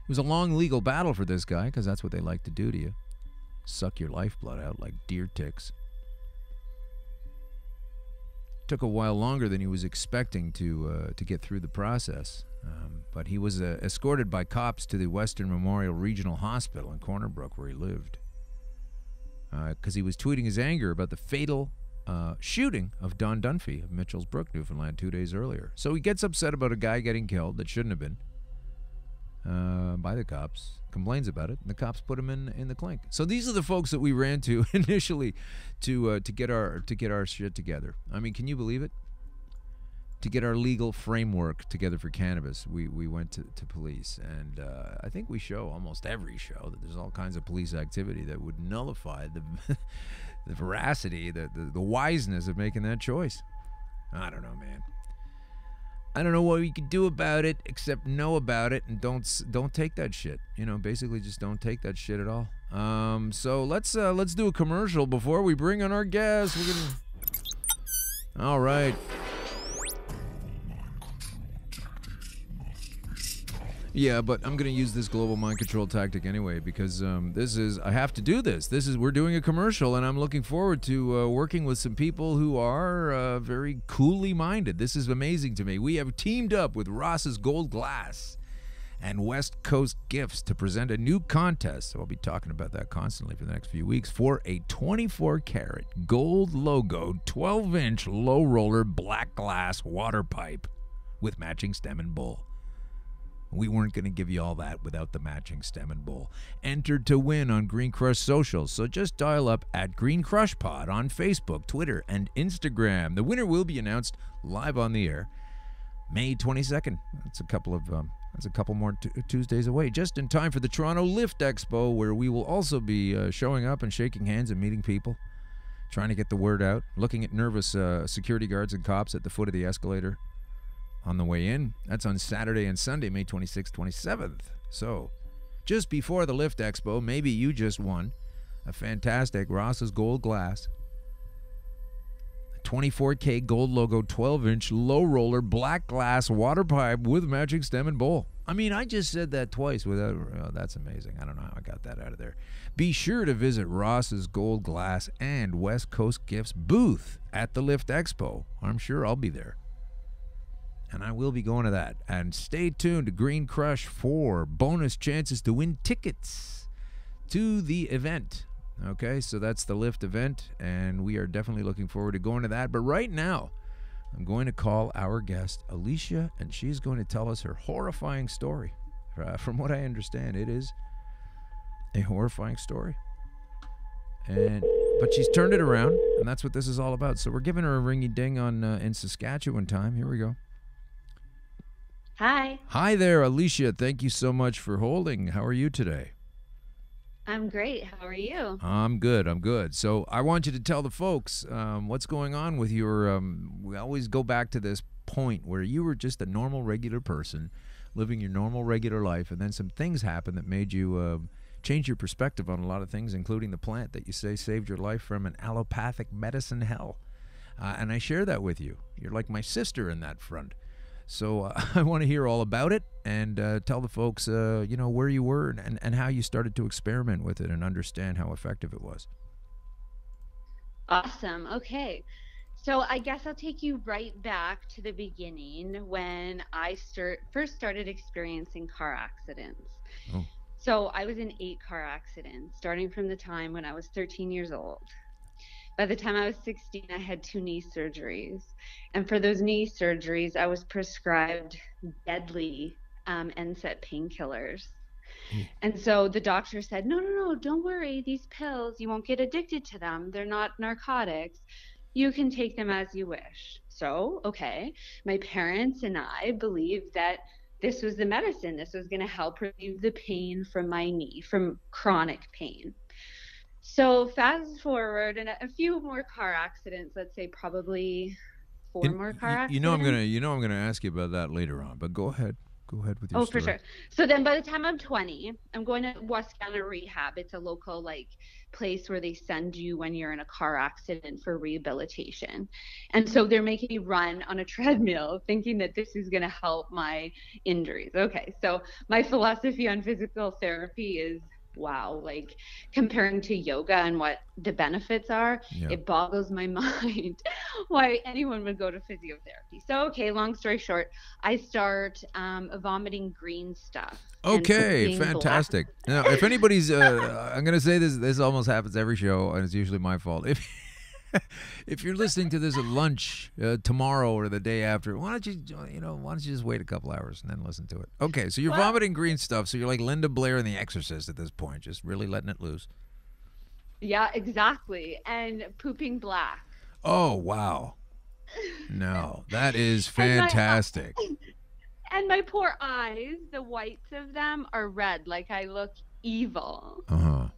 It was a long legal battle for this guy because that's what they like to do to you. Suck your lifeblood out like deer ticks. Took a while longer than he was expecting to get through the process. But he was escorted by cops to the Western Memorial Regional Hospital in Corner Brook where he lived. Because he was tweeting his anger about the fatal shooting of Don Dunphy of Mitchell's Brook, Newfoundland, 2 days earlier. So he gets upset about a guy getting killed that shouldn't have been by the cops, complains about it, and the cops put him in the clink. So these are the folks that we ran to initially to get our shit together. I mean, can you believe it? To get our legal framework together for cannabis, we went to police. And I think we show almost every show that there's all kinds of police activity that would nullify the the veracity, the wiseness of making that choice. I don't know, man. I don't know what we could do about it except know about it and don't take that shit. You know, basically just don't take that shit at all. So let's do a commercial before we bring on our guest. All right. Yeah, but I'm going to use this global mind control tactic anyway because I have to do this. We're doing a commercial, and I'm looking forward to working with some people who are very coolly minded. This is amazing to me. We have teamed up with Ross's Gold Glass and West Coast Gifts to present a new contest. So I'll be talking about that constantly for the next few weeks for a 24-karat gold logo, 12-inch low roller black glass water pipe with matching stem and bowl. We weren't going to give you all that without the matching stem and bowl. Entered to win on Green Crush socials, so just dial up at Green Crush Pod on Facebook, Twitter, and Instagram. The winner will be announced live on the air May 22nd. That's a couple more Tuesdays away, just in time for the Toronto Lift Expo, where we will also be showing up and shaking hands and meeting people, trying to get the word out, looking at nervous security guards and cops at the foot of the escalator on the way in. That's on Saturday and Sunday, May 26th, 27th. So, just before the Lift Expo, maybe you just won a fantastic Ross's Gold Glass, 24K gold logo, 12-inch low roller black glass water pipe with matching stem and bowl. I mean, I just said that twice without... Oh, that's amazing. I don't know how I got that out of there. Be sure to visit Ross's Gold Glass and West Coast Gifts booth at the Lift Expo. I'm sure I'll be there. And I will be going to that. And stay tuned to Green Crush for bonus chances to win tickets to the event. Okay, so that's the Lift event, and we are definitely looking forward to going to that. But right now, I'm going to call our guest, Alicia, and she's going to tell us her horrifying story. From what I understand, it is a horrifying story. But she's turned it around, and that's what this is all about. So we're giving her a ringy-ding on in Saskatchewan time. Here we go. Hi. Hi there, Alicia. Thank you so much for holding. How are you today? I'm great. How are you? I'm good. So I want you to tell the folks what's going on with your... we always go back to this point where you were just a normal, regular person living your normal, regular life, and then some things happened that made you change your perspective on a lot of things, including the plant that you say saved your life from an allopathic medicine hell. And I share that with you. You're like my sister in that front. So I want to hear all about it and tell the folks, where you were and how you started to experiment with it and understand how effective it was. Awesome. Okay. So I guess I'll take you right back to the beginning when I first started experiencing car accidents. Oh. So I was in 8 car accidents, starting from the time when I was 13 years old. By the time I was 16, I had 2 knee surgeries. And for those knee surgeries, I was prescribed deadly NSAID painkillers. And so the doctor said, no, don't worry. These pills, you won't get addicted to them. They're not narcotics. You can take them as you wish. So, okay, my parents and I believed that this was the medicine. This was going to help relieve the pain from my knee, from chronic pain. So fast forward, and a few more car accidents. Let's say probably 4 more car accidents. I'm gonna ask you about that later on. But go ahead. Go ahead with your story. For sure. So then by the time I'm 20, I'm going to Wascana Rehab. It's a local place where they send you when you're in a car accident for rehabilitation. And so they're making me run on a treadmill thinking that this is going to help my injuries. Okay. So my philosophy on physical therapy is, wow, comparing to yoga and what the benefits are, it boggles my mind why anyone would go to physiotherapy. So, okay, long story short, I start vomiting green stuff. Okay, fantastic. Now, if anybody's, I'm going to say this almost happens every show, and it's usually my fault. If you're listening to this at lunch tomorrow or the day after, why don't you just wait a couple hours and then listen to it? Okay, so you're vomiting green stuff, so you're like Linda Blair in The Exorcist at this point, just really letting it loose. Yeah, exactly, and pooping black. Oh, wow. No, that is fantastic. And my poor eyes, the whites of them are red, like I look evil. Uh-huh.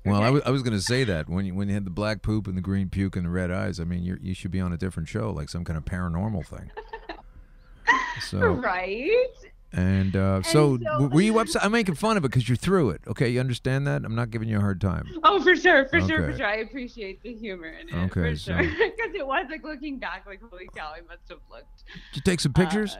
Well, I was going to say that when you had the black poop and the green puke and the red eyes, I mean, you should be on a different show, like some kind of paranormal thing. So right. And so were you upset? I'm making fun of it because you're through it. Okay, you understand that? I'm not giving you a hard time. Oh, for sure. I appreciate the humor in it. Okay, for sure. Because it was looking back, holy cow, I must have looked. Did you take some pictures?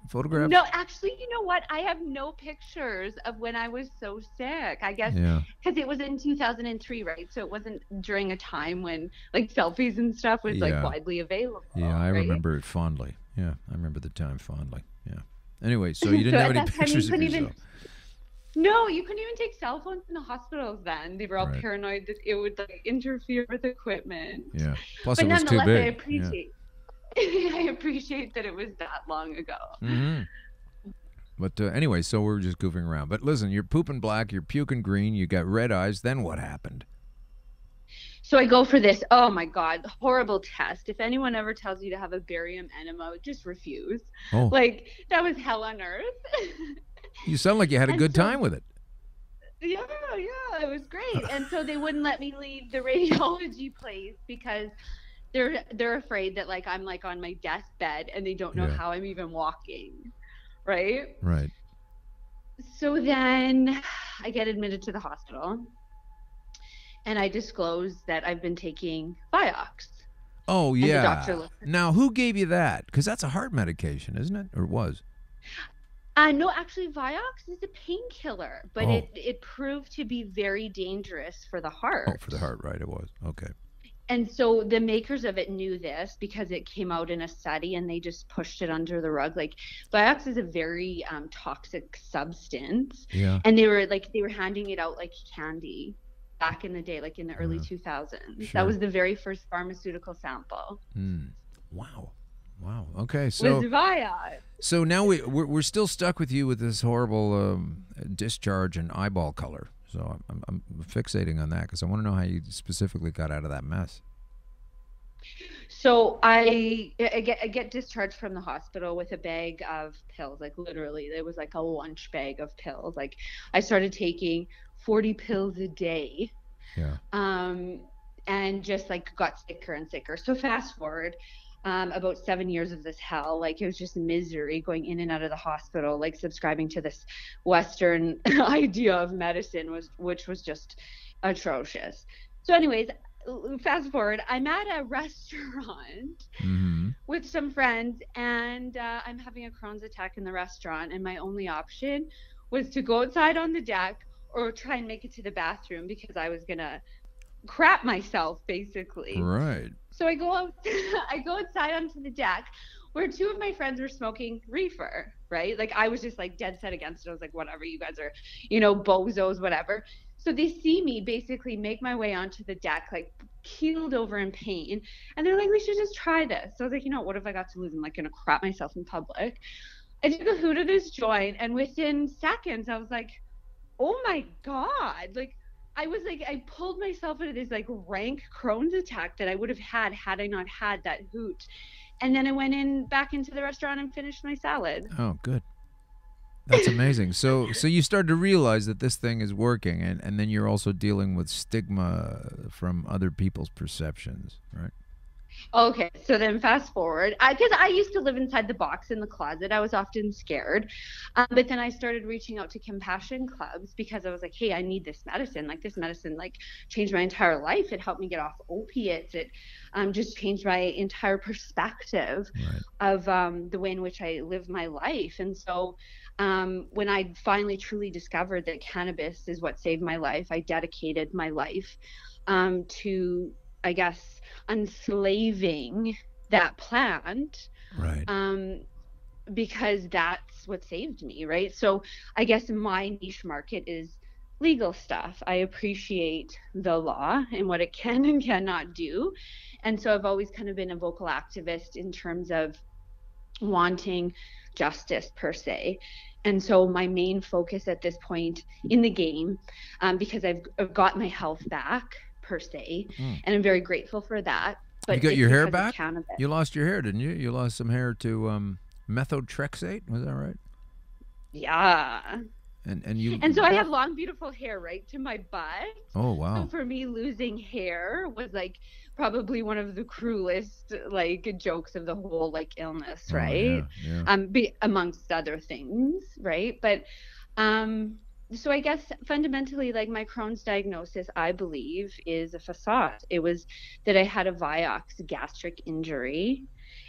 Photographs? No, actually, you know what? I have no pictures of when I was so sick. I guess because it was in 2003, right? So it wasn't during a time when selfies and stuff was widely available. Yeah, I remember it fondly. Yeah, I remember the time fondly. Yeah. Anyway, so you didn't have any pictures of yourself. No, you couldn't even take cell phones in the hospitals then. They were all paranoid that it would interfere with equipment. Yeah. Plus, it was too big. I appreciate that it was that long ago. Mm-hmm. But anyway, so we're just goofing around. But listen, you're pooping black, you're puking green, you got red eyes. Then what happened? So I go for this, oh my God, horrible test. If anyone ever tells you to have a barium enema, just refuse. Oh. That was hell on earth. You sound like you had a good time with it. Yeah, it was great. And so they wouldn't let me leave the radiology place because they're afraid that I'm on my deathbed and they don't know how I'm even walking. Right? Right. So then I get admitted to the hospital and I disclose that I've been taking Vioxx. Oh, yeah. And the doctor looked at me. Now, who gave you that? Because that's a heart medication, isn't it? Or was? No, actually, Vioxx is a painkiller, but it proved to be very dangerous for the heart. Oh, for the heart, right, it was. Okay. And so the makers of it knew this because it came out in a study and they just pushed it under the rug. Vioxx is a very toxic substance. Yeah. And they were handing it out like candy back in the day, in the early 2000s. Sure. That was the very first pharmaceutical sample. Wow. Okay, so with Vioxx. So now we're still stuck with you with this horrible discharge and eyeball color. So I'm fixating on that because I want to know how you specifically got out of that mess. So I get discharged from the hospital with a bag of pills. Literally, it was a lunch bag of pills. I started taking 40 pills a day. Yeah. And just got sicker and sicker. So fast forward. About 7 years of this hell, it was just misery going in and out of the hospital, subscribing to this Western idea of medicine which was just atrocious. So anyways, fast forward, I'm at a restaurant with some friends and I'm having a Crohn's attack in the restaurant and my only option was to go outside on the deck or try and make it to the bathroom because I was gonna crap myself basically. Right. So I go outside onto the deck where 2 of my friends were smoking reefer. right? Like I was just like dead set against it. I was like, whatever, you guys are, you know, bozos, whatever. So they see me basically make my way onto the deck, like keeled over in pain. And they're like, we should just try this. So I was like, you know, what if I got to lose? I'm like going to crap myself in public. I took a hoot of this joint. And within seconds, I was like, oh my God. Like, I was like, I pulled myself into this like rank Crohn's attack that I would have had I not had that hoot. And then I went back into the restaurant and finished my salad. Oh, good. That's amazing. So you start to realize that this thing is working, and then you're also dealing with stigma from other people's perceptions, right? Okay, so then fast forward, because I used to live inside the box in the closet. I was often scared. But then I started reaching out to compassion clubs because I was like, hey, I need this medicine. Like this medicine, like changed my entire life. It helped me get off opiates. It just changed my entire perspective of the way in which I live my life. And so when I finally truly discovered that cannabis is what saved my life, I dedicated my life to, I guess, enslaving that plant, right? Because that's what saved me, right? So I guess my niche market is legal stuff. I appreciate the law and what it can and cannot do, and so I've always kind of been a vocal activist in terms of wanting justice per se. And so my main focus at this point in the game, because I've got my health back per se, and I'm very grateful for that. But you got your hair back? You lost your hair, didn't you? You lost some hair to methotrexate, was that right? Yeah. And so I have long, beautiful hair right to my butt. Oh wow. So for me, losing hair was like probably one of the cruelest like jokes of the whole like illness, right? Yeah. Amongst other things, right? But so I guess fundamentally, like my Crohn's diagnosis, I believe, is a facade. It was that I had a Vioxx gastric injury,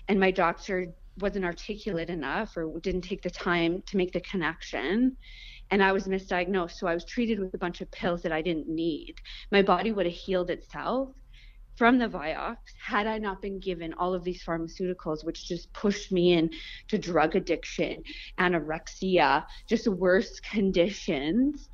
and my doctor wasn't articulate enough or didn't take the time to make the connection, and I was misdiagnosed. So I was treated with a bunch of pills that I didn't need. My body would have healed itself from the Vioxx had I not been given all of these pharmaceuticals, which just pushed me in to drug addiction, anorexia, just worse conditions,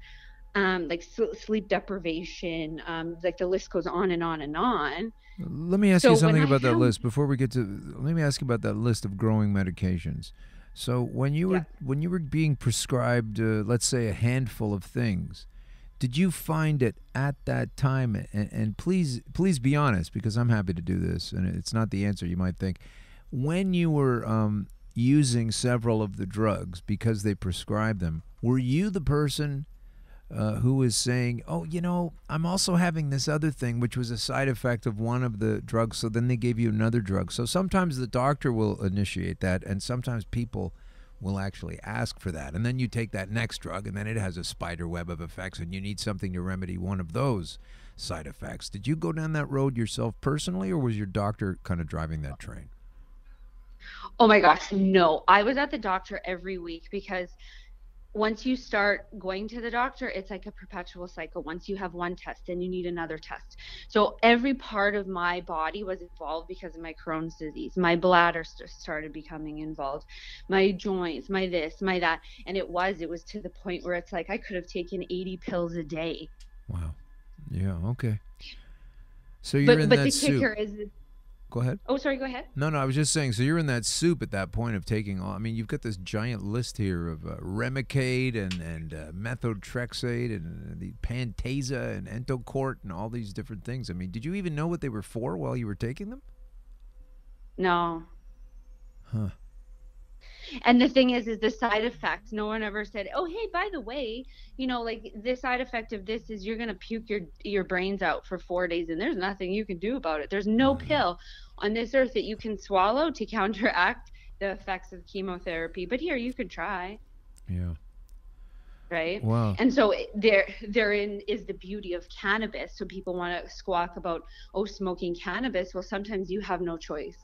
like sleep deprivation, like the list goes on and on and on. Let me ask you something about that list before we get to. Let me ask you about that list of growing medications. So when you were being prescribed, let's say, a handful of things, did you find it at that time, and please be honest, because I'm happy to do this, and it's not the answer you might think, when you were using several of the drugs because they prescribed them, were you the person who was saying, oh, you know, I'm also having this other thing, which was a side effect of one of the drugs, so then they gave you another drug? So sometimes the doctor will initiate that, and sometimes people will actually ask for that, and then you take that next drug, and then it has a spider web of effects, and you need something to remedy one of those side effects. Did you go down that road yourself personally, or was your doctor kind of driving that train? Oh my gosh, no. I was at the doctor every week, because once you start going to the doctor, it's like a perpetual cycle. Once you have one test, then you need another test. So every part of my body was involved because of my Crohn's disease. My bladder started becoming involved, my joints, my this, my that. And it was to the point where it's like I could have taken 80 pills a day. Wow. Yeah, okay. So you're in that soup. But the kicker is... Go ahead. Oh, sorry, go ahead. No, I was just saying, so you're in that soup at that point of taking all, I mean, you've got this giant list here of Remicade and methotrexate and the Pantasa and Entocort and all these different things. I mean, did you even know what they were for while you were taking them? No. Huh. And the thing is the side effects. No one ever said, oh, hey, by the way, you know, like the side effect of this is you're going to puke your brains out for 4 days, and there's nothing you can do about it. There's no pill on this earth that you can swallow to counteract the effects of chemotherapy. But here, you could try. Yeah. Right? Wow. And so therein is the beauty of cannabis. So people want to squawk about, oh, smoking cannabis. Well, sometimes you have no choice,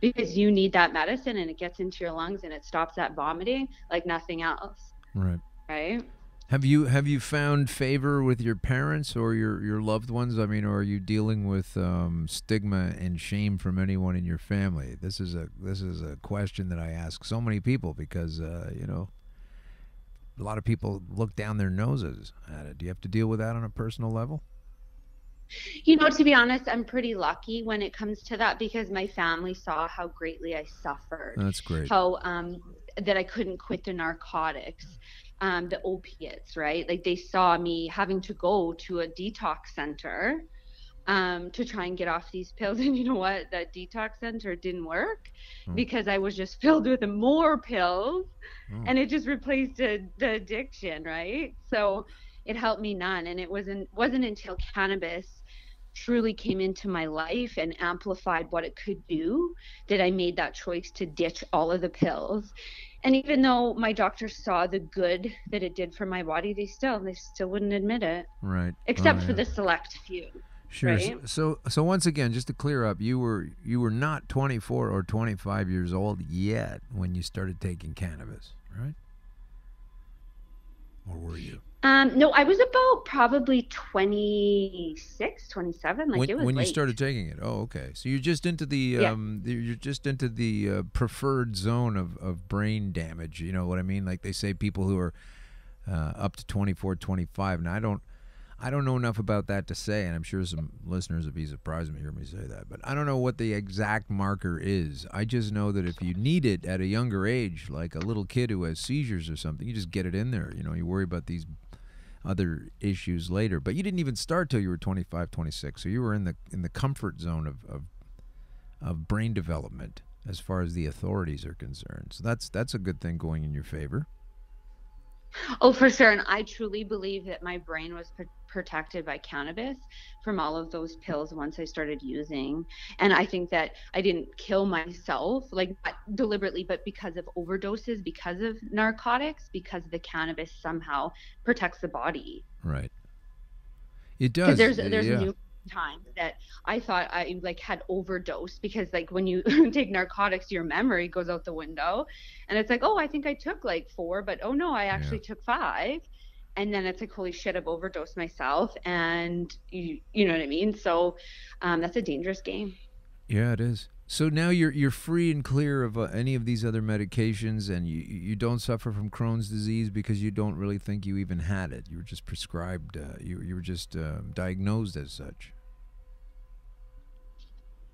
because you need that medicine, and it gets into your lungs and it stops that vomiting like nothing else. Right. Right. Have you found favor with your parents or your loved ones? I mean, or are you dealing with stigma and shame from anyone in your family? This is a question that I ask so many people because a lot of people look down their noses at it. Do you have to deal with that on a personal level? To be honest, I'm pretty lucky when it comes to that because my family saw how greatly I suffered. That's great. How that I couldn't quit the narcotics, the opiates, right? Like they saw me having to go to a detox center to try and get off these pills. And you know what? That detox center didn't work because I was just filled with more pills and it just replaced the addiction, right? So it helped me none. And it wasn't until cannabis truly came into my life and amplified what it could do that I made that choice to ditch all of the pills. And even though my doctors saw the good that it did for my body, they still wouldn't admit it. Right. Except for the select few. Sure. Right? So once again, just to clear up, you were not 24 or 25 years old yet when you started taking cannabis, right? Or were you? No, I was about probably 26, 27. Like it was when late. you started taking it. Oh, okay. So you're just into the preferred zone of brain damage. You know what I mean? Like they say, people who are up to 24, 25. Now I don't know enough about that to say, and I'm sure some listeners would be surprised to hear me say that. But I don't know what the exact marker is. I just know that if you need it at a younger age, like a little kid who has seizures or something, you just get it in there. You worry about these other issues later. But you didn't even start till you were 25, 26. So you were in the comfort zone of brain development as far as the authorities are concerned. So that's a good thing going in your favor. Oh, for sure. And I truly believe that my brain was protected by cannabis from all of those pills once I started using. And I think that I didn't kill myself, like not deliberately, but because of overdoses, because of narcotics, because the cannabis somehow protects the body. Right. It does. There's new times that I thought I had overdosed because when you take narcotics, your memory goes out the window and it's like, oh, I think I took 4, but oh no, I actually took 5. And then it's like, holy shit, I've overdosed myself. And you know what I mean? So that's a dangerous game. Yeah, it is. So now you're free and clear of any of these other medications, and you don't suffer from Crohn's disease because you don't really think you even had it. You were just prescribed, you were just diagnosed as such.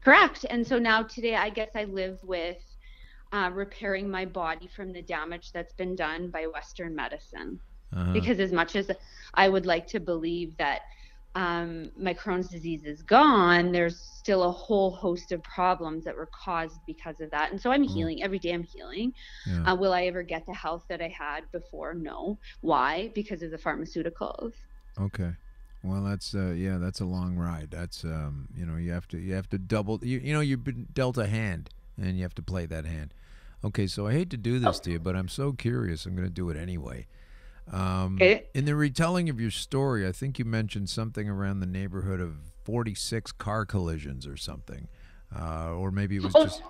Correct. And so now today, I guess I live with repairing my body from the damage that's been done by Western medicine. Because as much as I would like to believe that my Crohn's disease is gone, there's still a whole host of problems that were caused because of that. And so I'm healing. Every day I'm healing. Yeah. Will I ever get the health that I had before? No. Why? Because of the pharmaceuticals. Okay. Well, that's that's a long ride. That's you have to double. You've been dealt a hand, and you have to play that hand. Okay, so I hate to do this to you, but I'm so curious. I'm going to do it anyway. In the retelling of your story, I think you mentioned something around the neighborhood of 46 car collisions or something, or maybe it was just.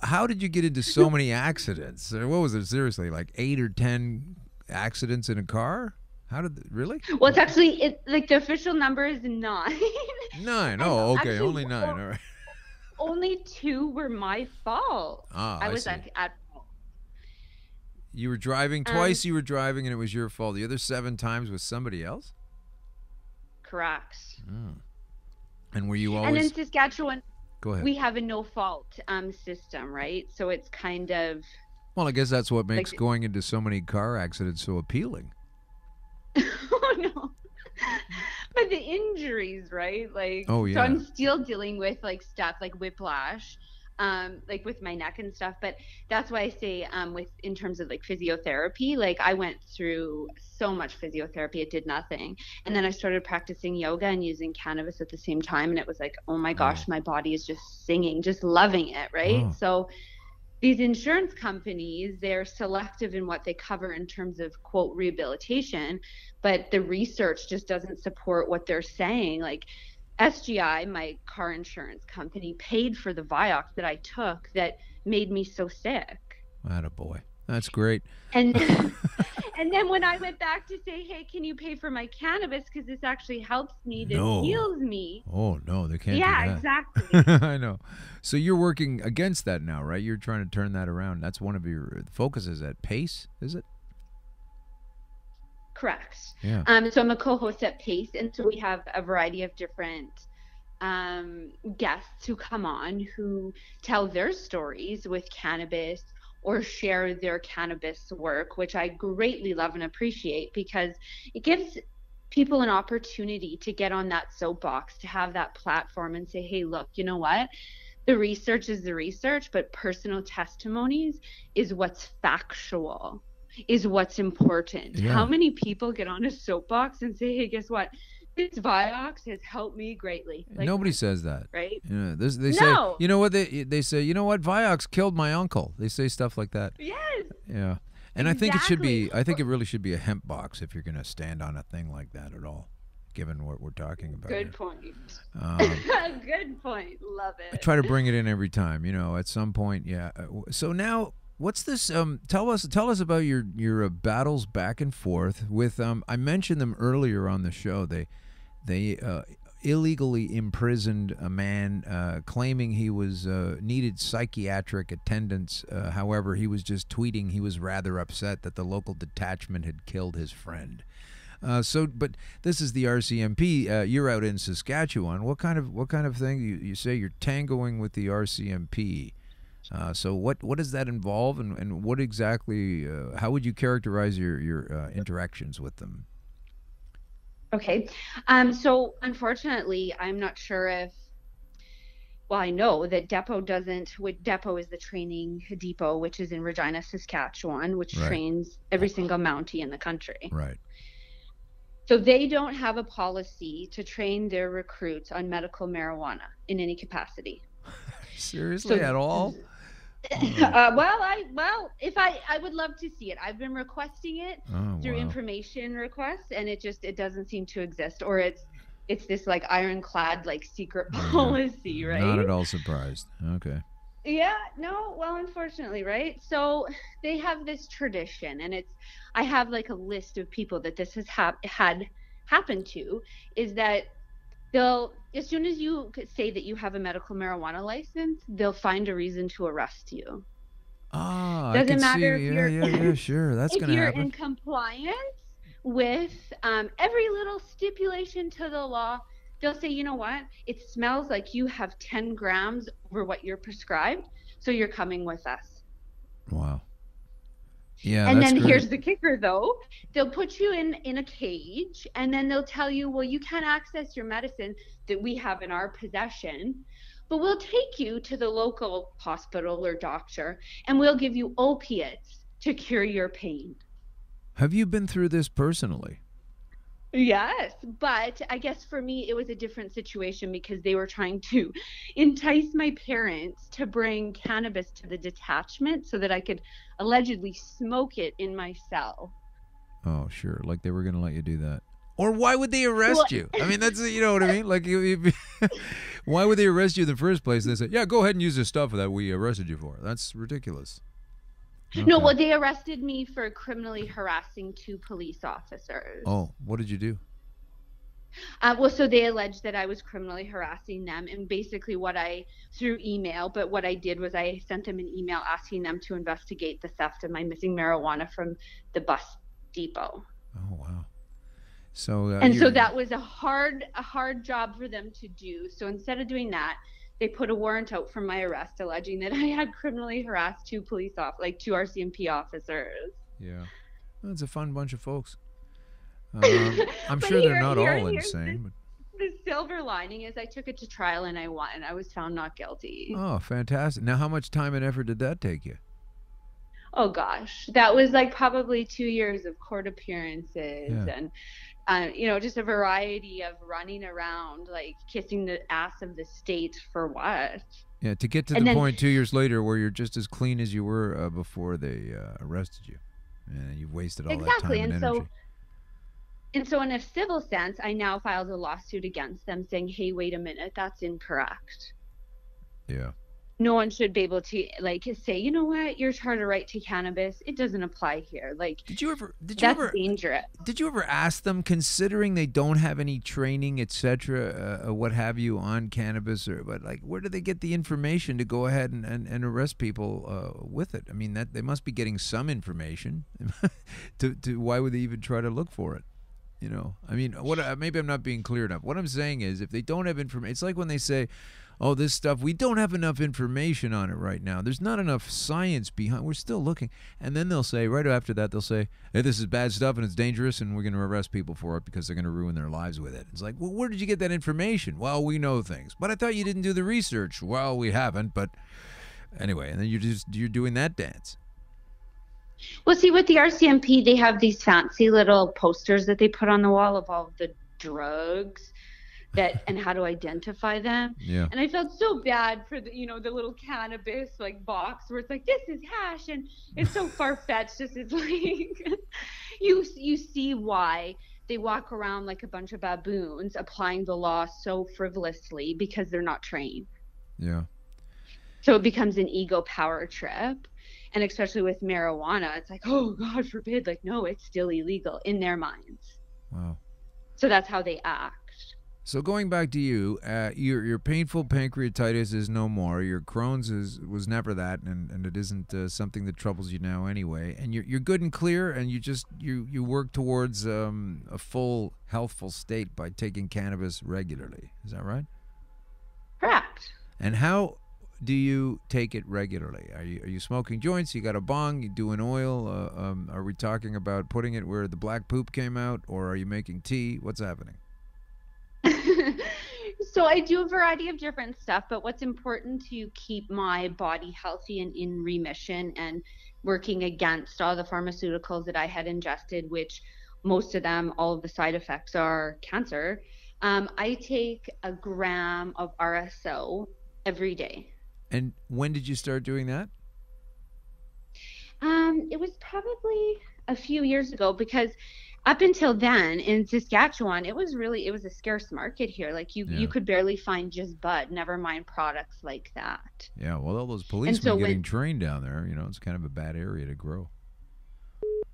How did you get into so many accidents? What was it? Seriously, like 8 or 10 accidents in a car? How did really? Well, it's actually the official number is 9. 9. Oh, okay, only 9. All right. Only 2 were my fault. I was at fault. You were driving twice. You were driving, and it was your fault. The other 7 times was somebody else. Correct. Oh. And were you always? And in Saskatchewan, go ahead. We have a no-fault system, right? So it's kind of. Well, I guess that's what makes going into so many car accidents so appealing. Oh no. But the injuries, right? Oh yeah. So I'm still dealing with stuff like whiplash, with my neck and stuff. But that's why I say, in terms of physiotherapy, I went through so much physiotherapy, it did nothing. And then I started practicing yoga and using cannabis at the same time, and it was like, oh my gosh, my body is just singing, just loving it, right? Oh. So these insurance companies, they're selective in what they cover in terms of, quote, rehabilitation, but the research just doesn't support what they're saying. SGI, my car insurance company, paid for the Vioxx that I took that made me so sick. Attaboy. That's great. And And then when I went back to say, hey, can you pay for my cannabis because this actually helps me, this No. heals me. Oh, no, they can't Yeah, do that. exactly. I know. So you're working against that now, right? You're trying to turn that around. That's one of your focuses at PACE, is it? Correct. Yeah. So I'm a co-host at PACE, and so we have a variety of different guests who come on who tell their stories with cannabis or share their cannabis work, which I greatly love and appreciate because it gives people an opportunity to get on that soapbox, to have that platform and say, hey, look, you know what? The research is the research, but personal testimonies is what's factual, is what's important. Yeah. How many people get on a soapbox and say, hey, guess what? This Vioxx has helped me greatly. Like, nobody says that. right? Yeah, they No. say, you know what? They say, you know what? Vioxx killed my uncle. They say stuff like that. Yes. Yeah. And I think it should be, Exactly. I think it really should be a hemp box if you're going to stand on a thing like that at all, given what we're talking about. Good here. point. Um, Good point. Love I it. try to bring it in every time, you know, at some point. Yeah. So now, what's this? Tell us about your battles back and forth with. I mentioned them earlier on the show. They illegally imprisoned a man, claiming he was needed psychiatric attendance. However, he was just tweeting he was rather upset that the local detachment had killed his friend. But this is the RCMP. You're out in Saskatchewan. What kind of thing? You say you're tangoing with the RCMP. So what does that involve, and what exactly? How would you characterize your interactions with them? Okay. So unfortunately, I'm not sure if, well, I know that Depot doesn't, Depot is the training depot, which is in Regina, Saskatchewan, which Right. trains every single Mountie in the country. Right. So they don't have a policy to train their recruits on medical marijuana in any capacity. Seriously, So- at all? Well, if I would love to see it. I've been requesting it through wow. information requests, and it doesn't seem to exist, or it's this like ironclad like secret policy, right? Not at all surprised. Okay. Yeah, no, well, unfortunately, right? So they have this tradition, and I have like a list of people that this has had happened to, is that they'll, as soon as you say that you have a medical marijuana license, they'll find a reason to arrest you. Ah, Doesn't I can matter see. if Yeah, you're sure. That's if gonna you're happen. in compliance with every little stipulation to the law. They'll say, you know what? It smells like you have 10 grams over what you're prescribed, so you're coming with us. Wow. Yeah, And that's then great. here's the kicker, though. They'll put you in a cage, and then they'll tell you, well, you can't access your medicine that we have in our possession, but we'll take you to the local hospital or doctor, and we'll give you opiates to cure your pain. Have you been through this personally? Yes, but I guess for me it was a different situation because they were trying to entice my parents to bring cannabis to the detachment so that I could allegedly smoke it in my cell. Oh, sure. Like they were going to let you do that. Or why would they arrest Well- you? I mean, that's, you know what I mean? Like, why would they arrest you in the first place? They say, yeah, go ahead and use the stuff that we arrested you for. That's ridiculous. No, Okay. well, they arrested me for criminally harassing 2 police officers. Oh, what did you do? Well, so they alleged that I was criminally harassing them, and basically through email, but what I did was I sent them an email asking them to investigate the theft of my missing marijuana from the bus depot. Oh, wow. So, So that was a hard job for them to do. So instead of doing that, they put a warrant out for my arrest, alleging that I had criminally harassed 2 2 RCMP officers. Yeah. That's a fun bunch of folks. I'm But sure they're here- not here- all here's insane. But, The silver lining is I took it to trial and I won, and I was found not guilty. oh, fantastic. Now, how much time and effort did that take you? Oh gosh, that was like probably 2 years of court appearances Yeah. and just a variety of running around, like kissing the ass of the state for what? Yeah, to get to And the then- point 2 years later where you're just as clean as you were before they arrested you. And you've wasted all Exactly, that time and and energy. so in a civil sense, I now filed a lawsuit against them saying, hey, wait a minute, that's incorrect. Yeah. no one should be able to like say, you know what, your charter right to cannabis, it doesn't apply here. Like, that's dangerous. Did you ever ask them, considering they don't have any training, etc., what have you, on cannabis, but like, where do they get the information to go ahead and arrest people with it? I mean, that they must be getting some information. to why would they even try to look for it? You know, I mean, maybe I'm not being clear enough. What I'm saying is, if they don't have information, it's like when they say, oh, this stuff, we don't have enough information on it right now. There's not enough science behind. We're still looking. And then they'll say, right after that, they'll say, hey, this is bad stuff and it's dangerous and we're going to arrest people for it because they're going to ruin their lives with it. It's like, well, where did you get that information? Well, we know things. But I thought you didn't do the research. Well, we haven't. But anyway, and then you're doing that dance. Well, see, with the RCMP, they have these fancy little posters that they put on the wall of all the drugs that and how to identify them. Yeah. And I felt so bad for the, the little cannabis like box where it's like, this is hash, and it's so far-fetched. It's like you see why they walk around like a bunch of baboons applying the law so frivolously because they're not trained. Yeah. So it becomes an ego power trip. And especially with marijuana, it's like, oh, God forbid. Like, no, it's still illegal in their minds. Wow. So that's how they act. So going back to you, your painful pancreatitis is no more. Your Crohn's was never that, and it isn't something that troubles you now anyway. And you're good and clear, and you work towards a full healthful state by taking cannabis regularly. Is that right? Correct. And how do you take it regularly? Are you smoking joints? You got a bong? You doing oil? Are we talking about putting it where the black poop came out, or are you making tea? What's happening? So I do a variety of different stuff, but what's important to keep my body healthy and in remission and working against all the pharmaceuticals that I had ingested, which most of them, all of the side effects are cancer. I take a gram of RSO every day. And when did you start doing that? It was probably a few years ago, because up until then in Saskatchewan, it was a scarce market here. Like you could barely find just bud, never mind products like that. Yeah, well, all those policemen getting trained down there, it's kind of a bad area to grow.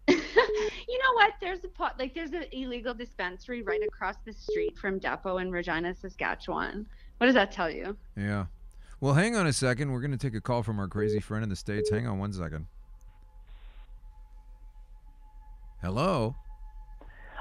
You know what? There's an illegal dispensary right across the street from Depot in Regina, Saskatchewan. What does that tell you? Yeah. Well, hang on a second. We're going to take a call from our crazy friend in the States. Hang on one second. Hello?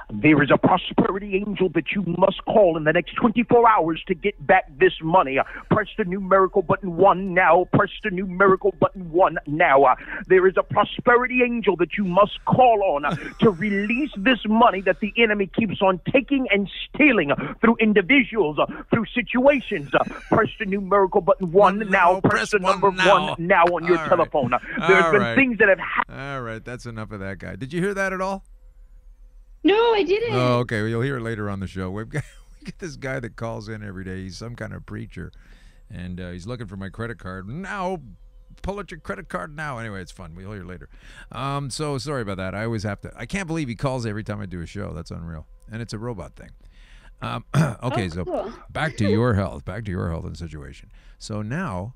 There is a prosperity angel that you must call in the next 24 hours to get back this money. Press the numerical button 1 now. Press the numerical button 1 now. There is a prosperity angel that you must call on to release this money that the enemy keeps on taking and stealing through individuals, through situations. Press the numerical button 1 now. Press the number 1 now on your telephone. There's been things that have happened. All right, that's enough of that guy. Did you hear that at all? No, I didn't. Oh, okay. Well, you'll hear it later on the show. We get this guy that calls in every day. He's some kind of preacher, and he's looking for my credit card. Now, pull out your credit card now. Anyway, it's fun. We'll hear later. So sorry about that. I always have to. I can't believe he calls every time I do a show. That's unreal. And it's a robot thing. Okay, so cool. back to your health and situation. So now,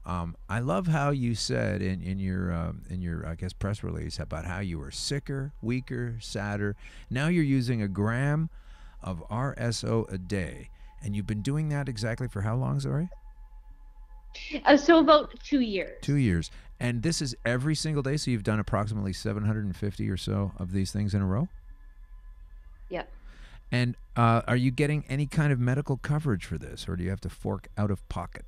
I love how you said in your I guess press release about how you were sicker, weaker, sadder. Now you're using a gram of RSO a day, and you've been doing that exactly for how long, sorry? So about 2 years. 2 years, and this is every single day. So you've done approximately 750 or so of these things in a row. Yep. And are you getting any kind of medical coverage for this, or do you have to fork out of pocket?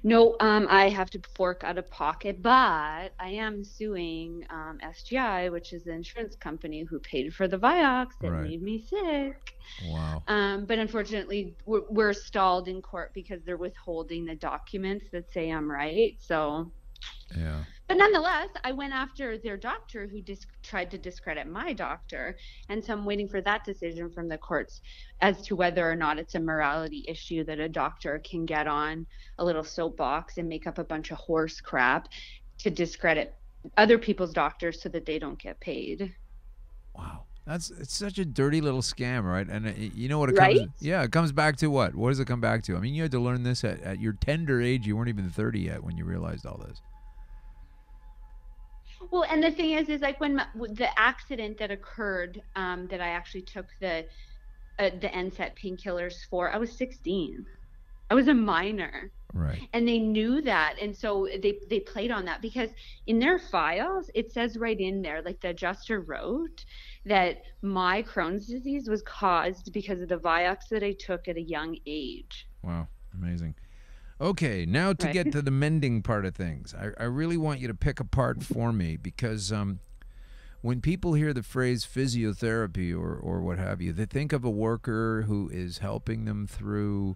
No, I have to fork out of pocket, but I am suing SGI, which is the insurance company who paid for the Vioxx that made me sick. Wow. But unfortunately, we're stalled in court because they're withholding the documents that say I'm right. So. Yeah. But nonetheless, I went after their doctor who tried to discredit my doctor. And so I'm waiting for that decision from the courts as to whether or not it's a morality issue that a doctor can get on a little soapbox and make up a bunch of horse crap to discredit other people's doctors so that they don't get paid. Wow. It's such a dirty little scam, right? And you know what it Right? comes? Yeah, it comes back to what? What does it come back to? I mean, you had to learn this at your tender age. You weren't even 30 yet when you realized all this. Well, and the thing is like when the accident that occurred, that I actually took the NSAID painkillers for, I was 16. I was a minor. Right. And they knew that. And so they played on that, because in their files, it says right in there, like the adjuster wrote, that my Crohn's disease was caused because of the Vioxx that I took at a young age. Wow. Amazing. Okay, now to get to the mending part of things. I really want you to pick apart for me, because when people hear the phrase physiotherapy or what have you, they think of a worker who is helping them through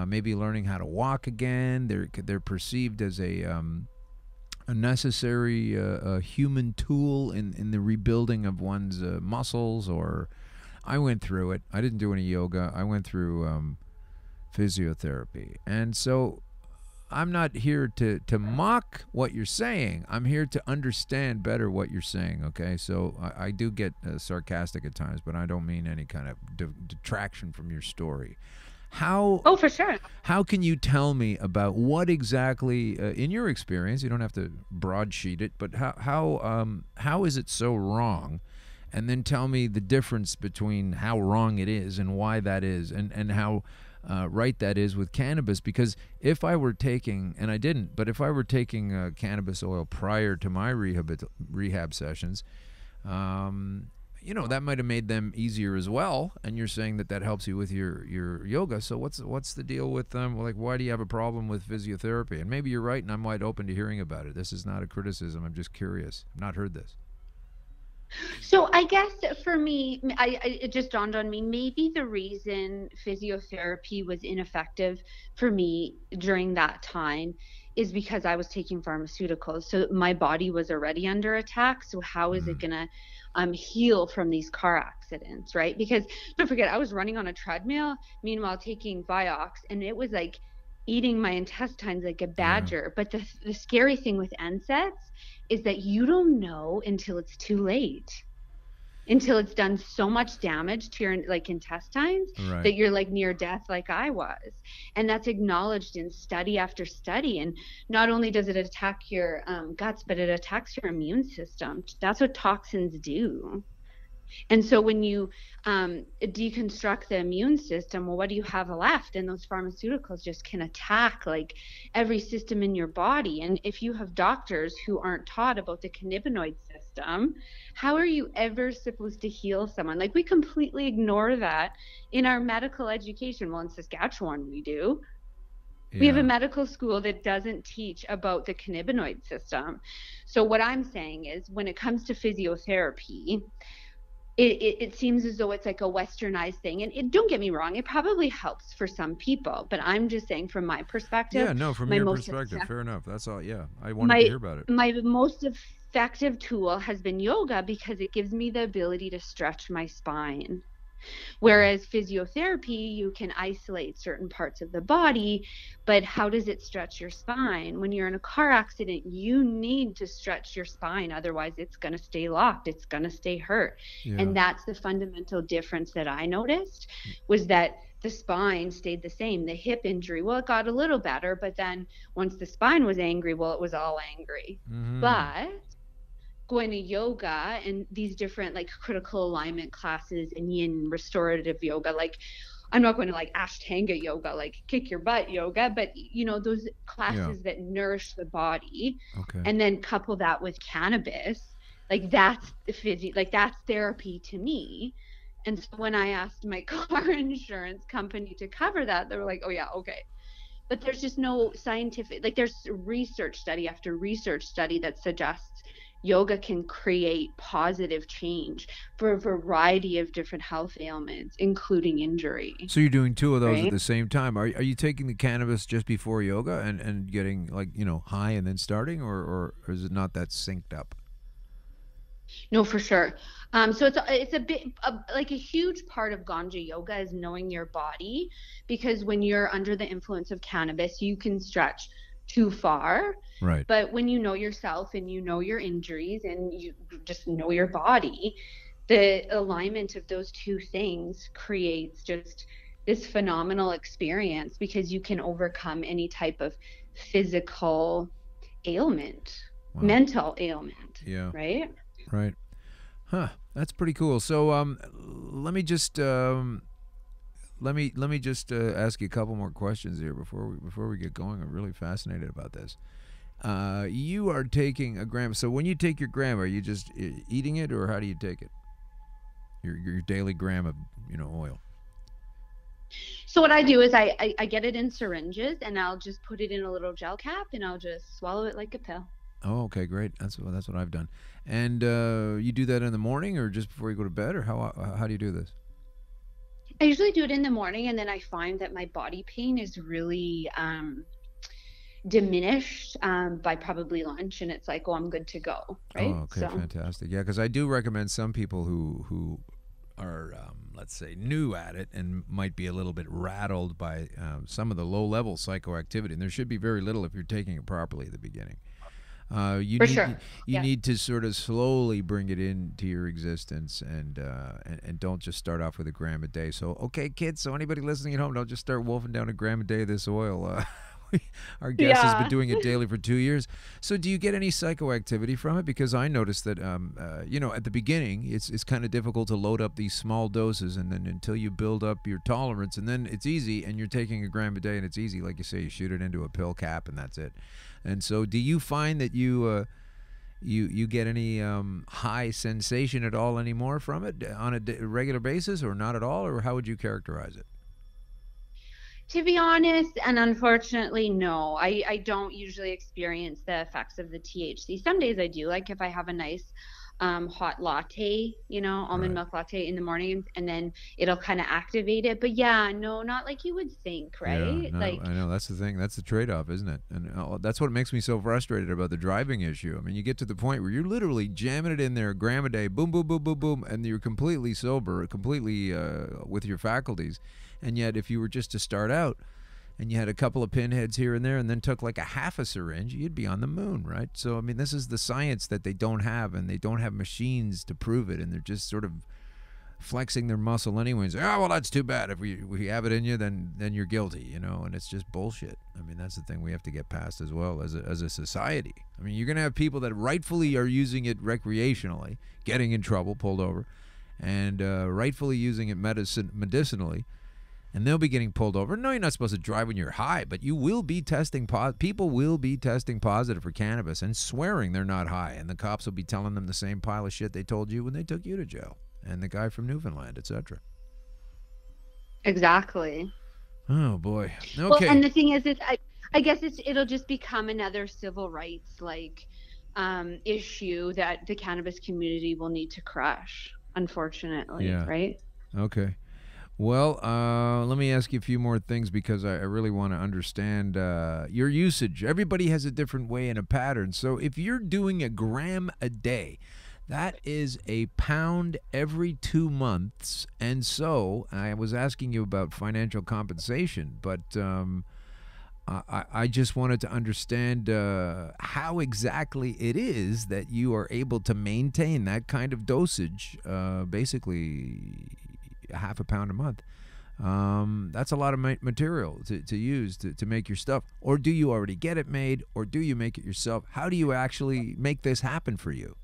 maybe learning how to walk again. They're perceived as a necessary human tool in the rebuilding of one's muscles. Or I went through it. I didn't do any yoga. I went through physiotherapy. And so I'm not here to mock what you're saying. I'm here to understand better what you're saying, okay? So I do get sarcastic at times, but I don't mean any kind of detraction from your story. Oh, for sure. How can you tell me about what exactly, in your experience, you don't have to broadsheet it, but how is it so wrong? And then tell me the difference between how wrong it is and why that is, and how right that is with cannabis. Because if I were taking, and I didn't, but if I were taking cannabis oil prior to my rehab sessions, that might have made them easier as well. And you're saying that helps you with your yoga. So what's the deal with them? Like, why do you have a problem with physiotherapy? And maybe you're right, and I'm wide open to hearing about it. This is not a criticism. I'm just curious. I've not heard this. So I guess for me, it just dawned on me, maybe the reason physiotherapy was ineffective for me during that time is because I was taking pharmaceuticals. So my body was already under attack. So how is it going to heal from these car accidents, right? Because don't forget, I was running on a treadmill, meanwhile taking Vioxx, and it was like eating my intestines like a badger. Yeah. But the scary thing with NSAIDs is that you don't know until it's too late, until it's done so much damage to your intestines that you're like near death, like I was. And that's acknowledged in study after study. And not only does it attack your guts, but it attacks your immune system. That's what toxins do. And so when you deconstruct the immune system, well, what do you have left? And those pharmaceuticals just can attack like every system in your body. And if you have doctors who aren't taught about the cannabinoid system, how are you ever supposed to heal someone? Like, we completely ignore that in our medical education. Well, in Saskatchewan, we do. Yeah. We have a medical school that doesn't teach about the cannabinoid system. So what I'm saying is, when it comes to physiotherapy, it seems as though it's like a westernized thing. And don't get me wrong, it probably helps for some people. But I'm just saying, from my perspective. Yeah, no, from your perspective, fair enough. That's all. Yeah, I wanted to hear about it. My most effective tool has been yoga, because it gives me the ability to stretch my spine. Whereas physiotherapy, you can isolate certain parts of the body, but how does it stretch your spine? When you're in a car accident, you need to stretch your spine. Otherwise, it's going to stay locked. It's going to stay hurt. Yeah. And that's the fundamental difference that I noticed, was that the spine stayed the same. The hip injury, well, it got a little better, but then once the spine was angry, well, it was all angry. Mm-hmm. But going to yoga and these different like critical alignment classes and yin restorative yoga, like I'm not going to like Ashtanga yoga, like kick your butt yoga, but those classes that nourish the body, and then couple that with cannabis, like that's that's therapy to me. And so when I asked my car insurance company to cover that, they were like, oh yeah, okay. But there's just no scientific, like there's research study after research study that suggests yoga can create positive change for a variety of different health ailments, including injury. So you're doing two of those at the same time. Are you taking the cannabis just before yoga and getting high and then starting, or is it not that synced up? No, for sure. So it's a bit like a huge part of Ganja yoga is knowing your body, because when you're under the influence of cannabis, you can stretch too far. Right. But when you know yourself and you know your injuries and you just know your body, the alignment of those two things creates just this phenomenal experience, because you can overcome any type of physical ailment, mental ailment. Yeah. Right. Right. Huh. That's pretty cool. So let me just ask you a couple more questions here before we get going. I'm really fascinated about this. You are taking a gram. So when you take your gram, are you just eating it, or how do you take it? Your daily gram of oil. So what I do is I get it in syringes, and I'll just put it in a little gel cap, and I'll just swallow it like a pill. Oh, okay, great. That's what I've done. And you do that in the morning, or just before you go to bed, or how do you do this? I usually do it in the morning, and then I find that my body pain is really diminished by probably lunch, and it's like, oh, I'm good to go, right? Oh, okay, fantastic. Yeah, because I do recommend some people who are, let's say, new at it and might be a little bit rattled by some of the low-level psychoactivity. And there should be very little if you're taking it properly at the beginning. You need to sort of slowly bring it into your existence, and don't just start off with a gram a day. So, okay, kids, so anybody listening at home, don't just start wolfing down a gram a day of this oil. Our guest has been doing it daily for 2 years. So do you get any psychoactivity from it? Because I noticed that, at the beginning, it's kind of difficult to load up these small doses, and then until you build up your tolerance, and then it's easy, and you're taking a gram a day, and it's easy. Like you say, you shoot it into a pill cap, and that's it. And so do you find that you get any high sensation at all anymore from it on a regular basis, or not at all, or how would you characterize it? To be honest, and unfortunately, no, I don't usually experience the effects of the THC. Some days I do, like if I have a nice hot latte, almond milk latte in the morning, and then it'll kind of activate it. But yeah, no, not like you would think, right? Yeah, no, like, I know, that's the thing. That's the trade-off, isn't it? And that's what makes me so frustrated about the driving issue. I mean, you get to the point where you're literally jamming it in there, a gram a day, boom, boom, boom, boom, boom, and you're completely sober, completely with your faculties. And yet, if you were just to start out and you had a couple of pinheads here and there and then took like a half a syringe, you'd be on the moon, right? So, I mean, this is the science that they don't have, and they don't have machines to prove it, and they're just sort of flexing their muscle anyway and say, oh, well, that's too bad. If we have it in you, then you're guilty, and it's just bullshit. I mean, that's the thing we have to get past as well as a society. I mean, you're going to have people that rightfully are using it recreationally, getting in trouble, pulled over, and rightfully using it medicinally, and they'll be getting pulled over. No, you're not supposed to drive when you're high, but you will be testing people will be testing positive for cannabis and swearing they're not high, and the cops will be telling them the same pile of shit they told you when they took you to jail, and the guy from Newfoundland, etc. Exactly. Oh boy. Okay. Well, and the thing is, I guess it'll just become another civil rights issue that the cannabis community will need to crush, unfortunately. Yeah. Right? Okay. Well, let me ask you a few more things, because I really want to understand your usage. Everybody has a different way and a pattern. So if you're doing a gram a day, that is a pound every 2 months. And so I was asking you about financial compensation, but I just wanted to understand how exactly it is that you are able to maintain that kind of dosage, basically half a pound a month. That's a lot of material to use to make your stuff. Or do you already get it made, or do you make it yourself? How do you actually make this happen for you?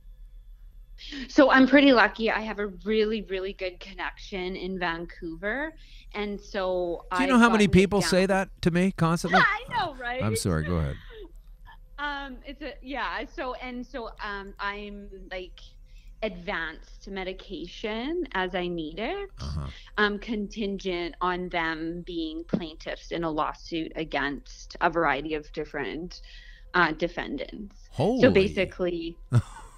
So I'm pretty lucky. I have a really, really good connection in Vancouver. And so do you know how many people say that to me constantly? I know, right? I'm sorry, go ahead. I'm like advanced medication as I need it, contingent on them being plaintiffs in a lawsuit against a variety of different defendants. So basically,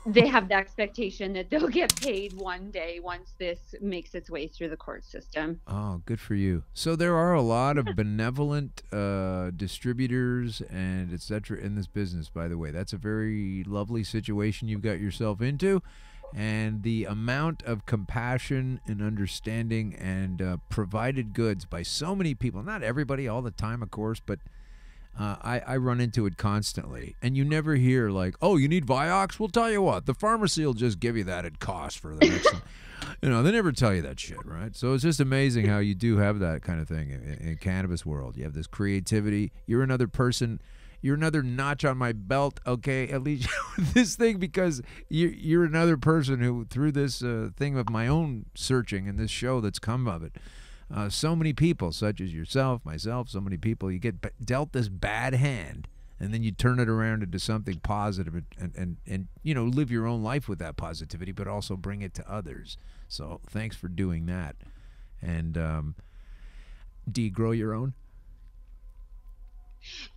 they have the expectation that they'll get paid one day once this makes its way through the court system. Oh, good for you. So there are a lot of benevolent distributors and et cetera in this business, by the way. That's a very lovely situation you've got yourself into. And the amount of compassion and understanding and provided goods by so many people, not everybody all the time, of course, but I run into it constantly, and you never hear like, "Oh, you need Vioxx? We'll tell you what, the pharmacy will just give you that at cost for the next." They never tell you that shit, right? So it's just amazing how you do have that kind of thing in cannabis world. You have this creativity. You're another person. You're another notch on my belt, okay? At least with this thing, because you're another person who, through this thing of my own searching and this show that's come of it. So many people, such as yourself, myself, so many people, you get dealt this bad hand, and then you turn it around into something positive and live your own life with that positivity, but also bring it to others. So thanks for doing that. And do you grow your own?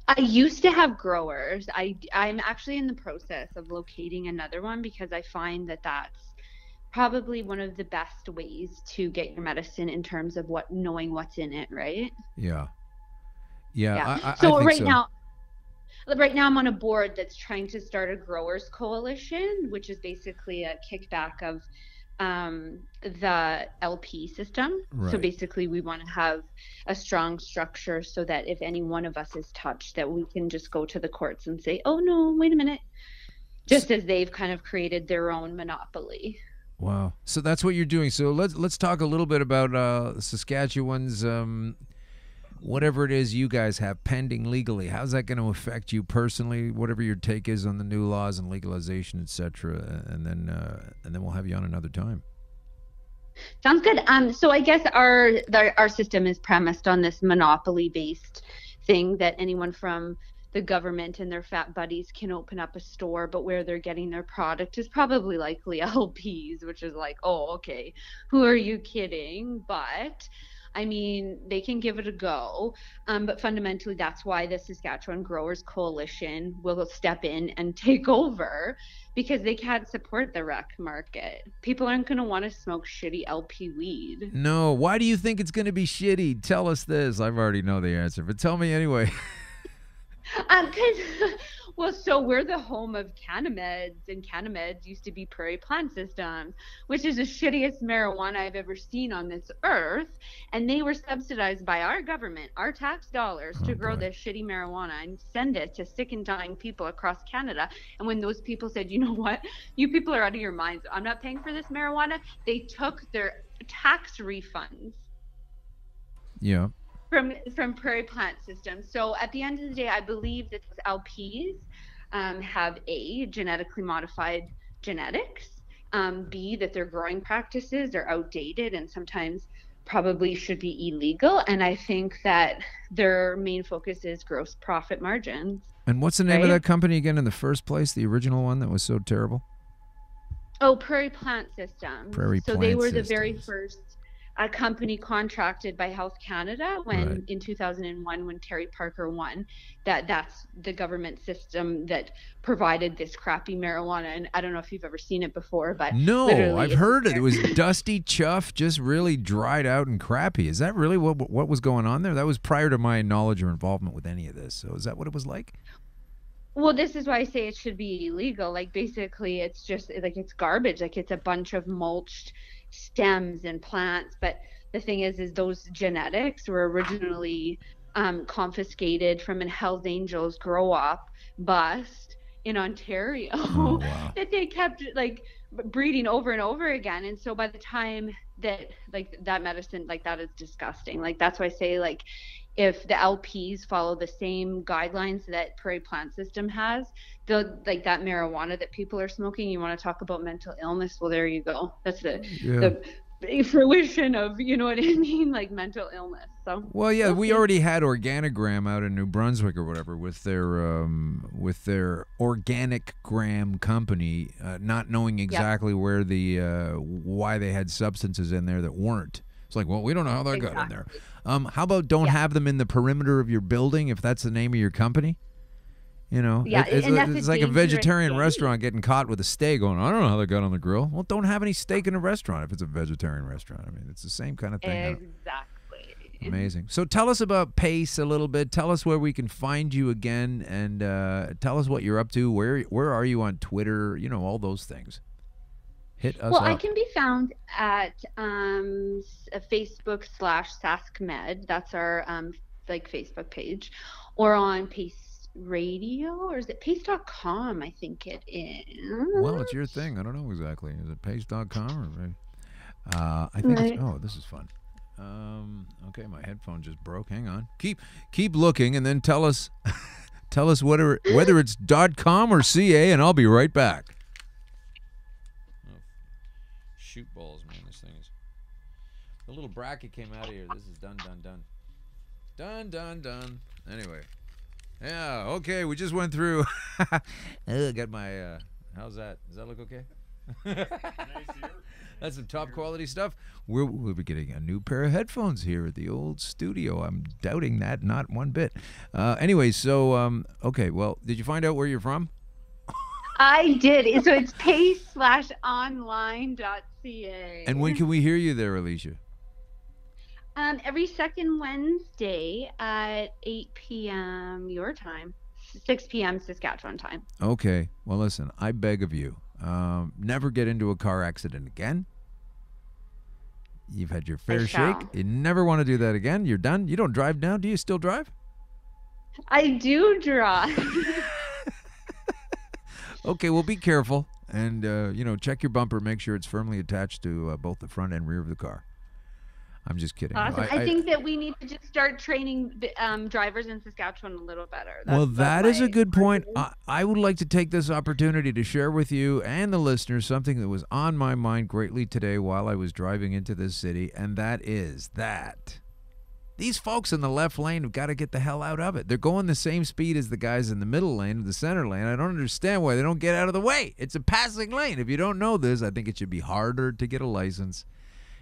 I used to have growers. I'm actually in the process of locating another one because I find that that's probably one of the best ways to get your medicine in terms of knowing what's in it, right? Yeah. Yeah. I think right now I'm on a board that's trying to start a growers coalition, which is basically a kickback of the LP system. Right. So basically we want to have a strong structure so that if any one of us is touched, that we can just go to the courts and say, oh no, wait a minute, just as they've kind of created their own monopoly. Wow. So that's what you're doing. So let's talk a little bit about Saskatchewan's whatever it is you guys have pending legally. How's that going to affect you personally? Whatever your take is on the new laws and legalization, etc. And then we'll have you on another time. Sounds good. So I guess our system is premised on this monopoly-based thing that anyone from the government and their fat buddies can open up a store, but where they're getting their product is probably likely LPs, which is like, oh, okay, who are you kidding? But I mean, they can give it a go. But fundamentally, that's why the Saskatchewan Growers Coalition will step in and take over, because they can't support the rec market. People aren't going to want to smoke shitty LP weed. No. Why do you think it's going to be shitty? Tell us this. I already know the answer, but tell me anyway. So we're the home of cannameds, and cannameds used to be prairie plant systems, which is the shittiest marijuana I've ever seen on this earth. And they were subsidized by our government, our tax dollars, to grow this shitty marijuana and send it to sick and dying people across Canada. And when those people said, you know what, you people are out of your minds, I'm not paying for this marijuana, they took their tax refunds. Yeah. From prairie plant systems. So at the end of the day, I believe that those LPs have A, genetically modified genetics, B, that their growing practices are outdated and sometimes probably should be illegal. And I think that their main focus is gross profit margins. And what's the name of that company again in the first place, the original one that was so terrible? Oh, Prairie Plant Systems. So they were the very first a company contracted by Health Canada when in 2001, when Terry Parker won, that's the government system that provided this crappy marijuana. And I don't know if you've ever seen it before, but no, I've heard it. It was dusty chuff, just really dried out and crappy. Is that really what was going on there? That was prior to my knowledge or involvement with any of this. So is that what it was like? Well, this is why I say it should be illegal. Like basically it's just like it's garbage. Like it's a bunch of mulched stems and plants, but the thing is those genetics were originally confiscated from a Hells Angels grow up bust in Ontario. Oh, wow. That they kept like breeding over and over again. And so by the time that like that medicine, like that is disgusting. Like that's why I say like if the LPs follow the same guidelines that Prairie Plant System has, like that marijuana that people are smoking, you want to talk about mental illness? Well, there you go. That's the fruition of, you know what I mean, like mental illness. So well, yeah, we already had Organigram out in New Brunswick or whatever with their Organic Gram company, not knowing exactly where why they had substances in there that weren't. It's like, well, we don't know how that got in there. How about don't have them in the perimeter of your building if that's the name of your company? You know, it's like a vegetarian restaurant getting caught with a steak going, I don't know how they got on the grill. Well, don't have any steak in a restaurant if it's a vegetarian restaurant. I mean, it's the same kind of thing. Exactly. Amazing. So tell us about Pace a little bit. Tell us where we can find you again, and tell us what you're up to. Where are you on Twitter? You know, all those things. Hit us up. I can be found at Facebook /SaskMed. That's our like Facebook page, or on Pace Radio, or is it pace.com? I think it is. Well, it's your thing. I don't know exactly. Is it pace.com or? I think it's. Oh, this is fun. Okay, my headphone just broke. Hang on. Keep looking, and then tell us whether it's .com or .ca, and I'll be right back. Oh, shoot balls, man! This thing is. The little bracket came out of here. This is done. Anyway, yeah. Okay, we just went through. Got my. How's that? Does that look okay? That's some top quality stuff. We'll be getting a new pair of headphones here at the old studio. I'm doubting that not one bit. Anyway, so okay. Well, did you find out where you're from? I did. So it's pace/online.ca. And when can we hear you there, Alicia? Every second Wednesday at 8 p.m. your time, 6 p.m. Saskatchewan time. Okay. Well, listen, I beg of you, never get into a car accident again. You've had your fair shake. You never want to do that again. You're done. You don't drive now. Do you still drive? I do drive. Okay, well, be careful. And, check your bumper. Make sure it's firmly attached to both the front and rear of the car. I'm just kidding. Awesome. I think that we need to just start training drivers in Saskatchewan a little better. Well, that is a good point. I would like to take this opportunity to share with you and the listeners something that was on my mind greatly today while I was driving into this city, and that is that these folks in the left lane have got to get the hell out of it. They're going the same speed as the guys in the middle lane, the center lane. I don't understand why they don't get out of the way. It's a passing lane. If you don't know this, I think it should be harder to get a license.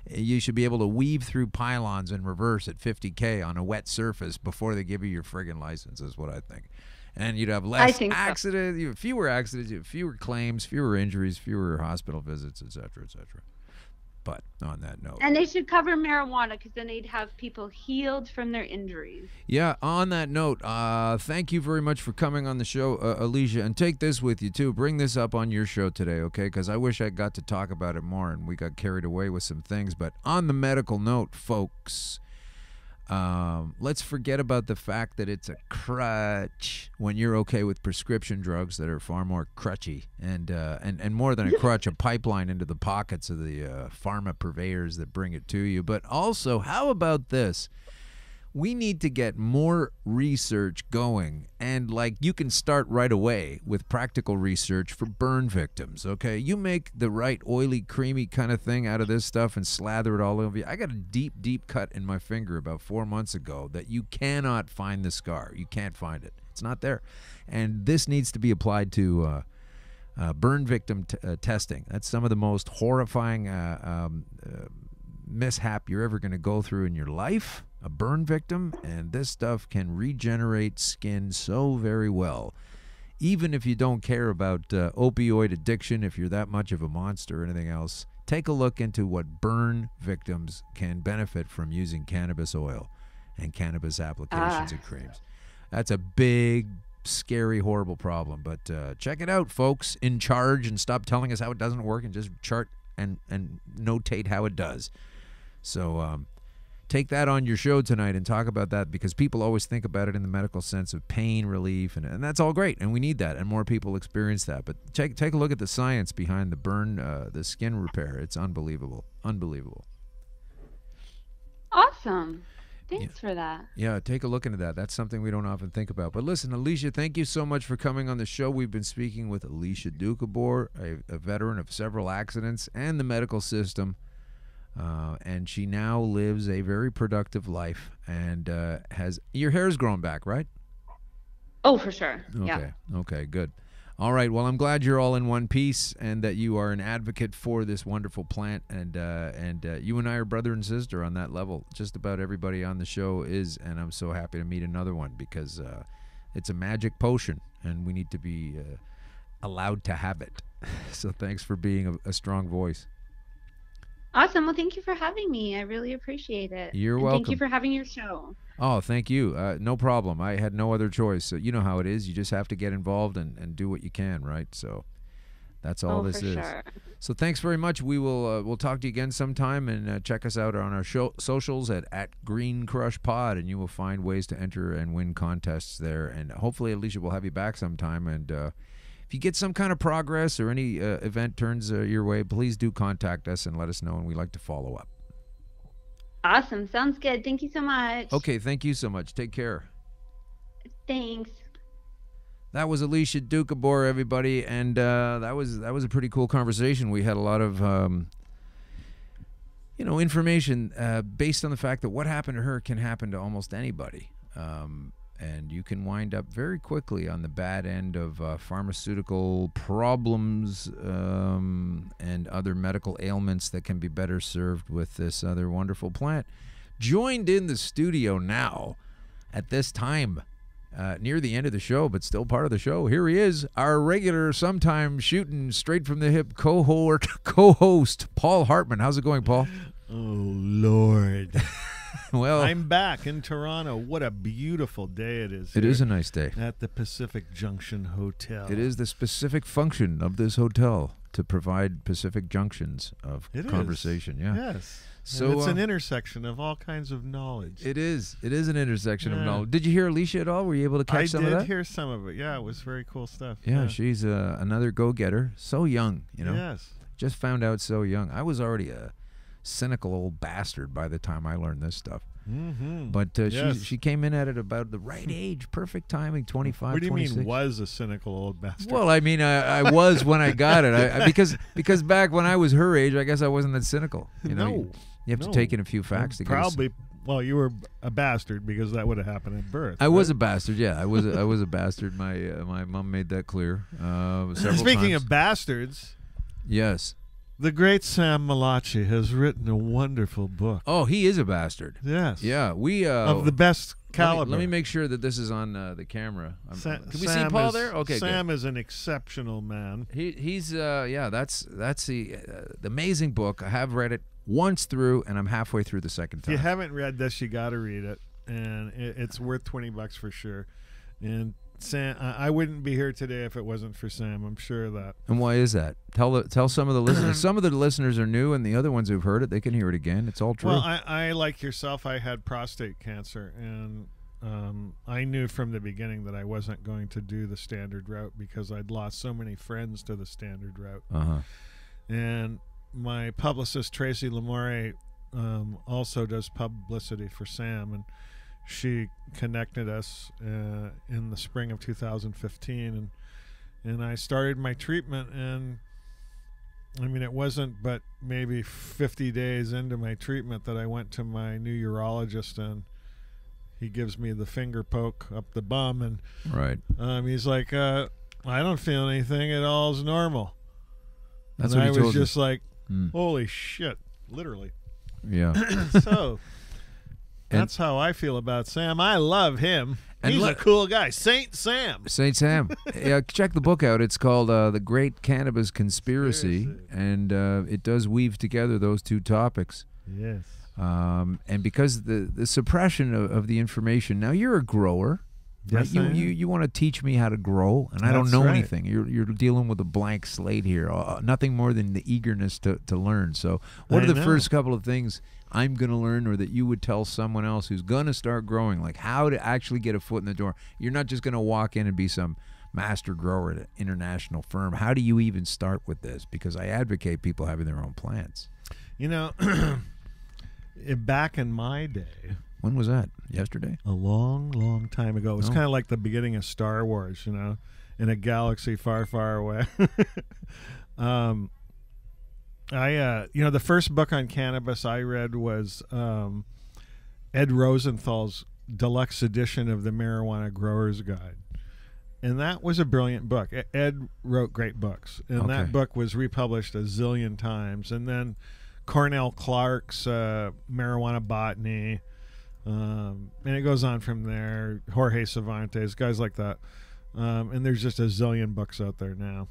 You should be able to weave through pylons in reverse at 50K on a wet surface before they give you your friggin' license, is what I think. And you'd have less accidents, you have fewer accidents, you have fewer claims, fewer injuries, fewer hospital visits, et cetera, et cetera. But on that note. And they should cover marijuana because then they'd have people healed from their injuries. Yeah, on that note, thank you very much for coming on the show, Alicia. And take this with you, too. Bring this up on your show today, okay? Because I wish I got to talk about it more and we got carried away with some things. But on the medical note, folks, let's forget about the fact that it's a crutch when you're okay with prescription drugs that are far more crutchy and more than a crutch, a pipeline into the pockets of the pharma purveyors that bring it to you. But also, how about this? We need to get more research going, and you can start right away with practical research for burn victims, okay? You make the right oily, creamy kind of thing out of this stuff and slather it all over you. I got a deep cut in my finger about 4 months ago that you cannot find the scar. You can't find it. It's not there. And this needs to be applied to burn victim testing. That's some of the most horrifying mishap you're ever going to go through in your life. A burn victim, and this stuff can regenerate skin so very well. Even if you don't care about opioid addiction, if you're that much of a monster or anything else, take a look into what burn victims can benefit from using cannabis oil and cannabis applications and creams. That's a big, scary, horrible problem. But check it out, folks in charge, and stop telling us how it doesn't work and just chart and notate how it does. So take that on your show tonight and talk about that, because people always think about it in the medical sense of pain relief, and that's all great, and we need that, and more people experience that. But take a look at the science behind the burn, the skin repair. It's unbelievable. Awesome. Thanks for that. Yeah, take a look into that. That's something we don't often think about. But listen, Alicia, thank you so much for coming on the show. We've been speaking with Alicia Ducabor, a veteran of several accidents and the medical system. And she now lives a very productive life and has your hair's grown back, right? Oh, for sure. Okay. Yeah. Okay, good. All right. Well, I'm glad you're all in one piece and that you are an advocate for this wonderful plant. And you and I are brother and sister on that level. Just about everybody on the show is, and I'm so happy to meet another one because it's a magic potion and we need to be allowed to have it. So thanks for being a strong voice. Awesome. Well, thank you for having me. I really appreciate it. You're welcome. Thank you for having your show. Oh, thank you. No problem. I had no other choice. So you know how it is. You just have to get involved and do what you can, right? So That's all this is. Sure. So thanks very much. We will we'll talk to you again sometime, and check us out on our socials at Green Crush Pod, and you will find ways to enter and win contests there. And hopefully, Alicia, will have you back sometime. And if you get some kind of progress or any event turns your way, please do contact us and let us know, and we'd like to follow up. Awesome. Sounds good. Thank you so much. Okay, thank you so much. Take care. Thanks. That was Alicia Dukabor, everybody, and that was a pretty cool conversation. We had a lot of information based on the fact that what happened to her can happen to almost anybody, and you can wind up very quickly on the bad end of pharmaceutical problems and other medical ailments that can be better served with this other wonderful plant. Joined in the studio now at this time. Near the end of the show, but still part of the show. Here he is, our regular, sometimes shooting straight from the hip co-host, Paul Hartman. How's it going, Paul? Oh, Lord. Well, I'm back in Toronto. What a beautiful day it is. It is a nice day. At the Pacific Junction Hotel. It is the specific function of this hotel to provide Pacific junctions of conversation. Yeah. Yes. So and it's an intersection of all kinds of knowledge. It is. It is an intersection of knowledge. Did you hear Alicia at all? Were you able to catch some of that? I did hear some of it. Yeah, it was very cool stuff. Yeah, she's another go-getter. So young, Yes. Just found out so young. I was already a cynical old bastard by the time I learned this stuff. Mm-hmm. But she came in at it about the right age, perfect timing, 25, What do you 26. mean was a cynical old bastard? Well, I mean, I was when I got it. Because back when I was her age, I guess I wasn't that cynical. You have to take in a few facts to get probably. Well, you were a bastard because that would have happened at birth. I was a bastard. Yeah, I was a bastard. My mom made that clear several Speaking times. of bastards, yes, the great Sam Malachi has written a wonderful book. Oh, he is a bastard. Yes. Yeah, we of the best caliber. Let me make sure that this is on the camera. Can we Sam see Paul is, there? Okay, Sam good. is an exceptional man. He's that's the amazing book. I have read it once through, and I'm halfway through the second If time. you haven't read this, you got to read it, and it's worth $20 for sure. And Sam, I wouldn't be here today if it wasn't for Sam. I'm sure of that. And why is that? Tell some of the listeners. Some of the listeners are new, and the other ones who've heard it, they can hear it again. It's all true. Well, I like yourself, I had prostate cancer, and I knew from the beginning that I wasn't going to do the standard route because I'd lost so many friends to the standard route. Uh-huh. And my publicist, Tracy Lamore, also does publicity for Sam, and she connected us in the spring of 2015, and I started my treatment, and I mean, it wasn't but maybe 50 days into my treatment that I went to my new urologist, and he gives me the finger poke up the bum, and right. He's like, I don't feel anything. It all's normal. That's and what I he was told just you. like, holy shit, literally. Yeah. So that's how I feel about Sam. I love him. And He's a cool guy. Saint Sam. Saint Sam. Yeah, check the book out. It's called The Great Cannabis Conspiracy, and it does weave together those two topics. Yes. And because the suppression of the information. Now, you're a grower. Yes, right? I am. You want to teach me how to grow, and I don't That's know right. anything. You're dealing with a blank slate here. Nothing more than the eagerness to learn. So what are the first couple of things I'm going to learn, or that you would tell someone else who's going to start growing, like how to actually get a foot in the door? You're not just going to walk in and be some master grower at an international firm. How do you even start with this? Because I advocate people having their own plants. You know, back in my day. When was that? Yesterday? A long, long time ago. It was Oh. kind of like the beginning of Star Wars, you know, in a galaxy far, far away. The first book on cannabis I read was Ed Rosenthal's deluxe edition of the Marijuana Grower's Guide. And that was a brilliant book. Ed wrote great books. And that book was republished a zillion times. And then Cornell Clark's Marijuana Botany. And it goes on from there. Jorge Cervantes, guys like that. And there's just a zillion books out there now.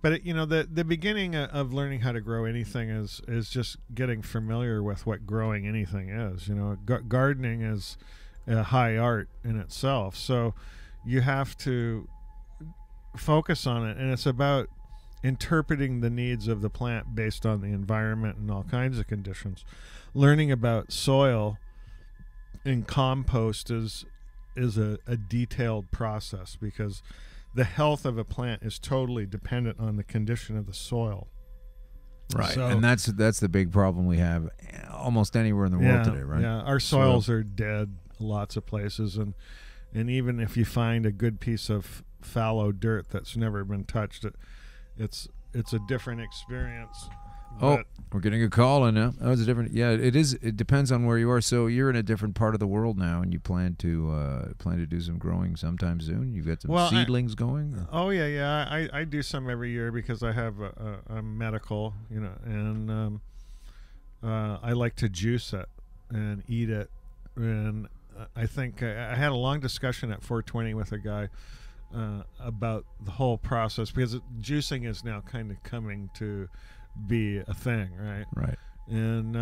But the beginning of learning how to grow anything is just getting familiar with what growing anything is. You know, gardening is a high art in itself. So you have to focus on it, and it's about interpreting the needs of the plant based on the environment and all kinds of conditions. Learning about soil and compost is a detailed process, because the health of a plant is totally dependent on the condition of the soil. Right, So, and that's the big problem we have almost anywhere in the world today, right? Yeah, our soils are dead lots of places, and even if you find a good piece of fallow dirt that's never been touched, it's a different experience. Oh, But we're getting a call in now. That was a different. Yeah, it is. It depends on where you are. So you're in a different part of the world now, and you plan to do some growing sometime soon. You've got some seedlings going. Or? Oh yeah. I do some every year because I have a medical, and I like to juice it and eat it. And I think I had a long discussion at 420 with a guy about the whole process, because juicing is now kind of coming to be a thing, right? Right. And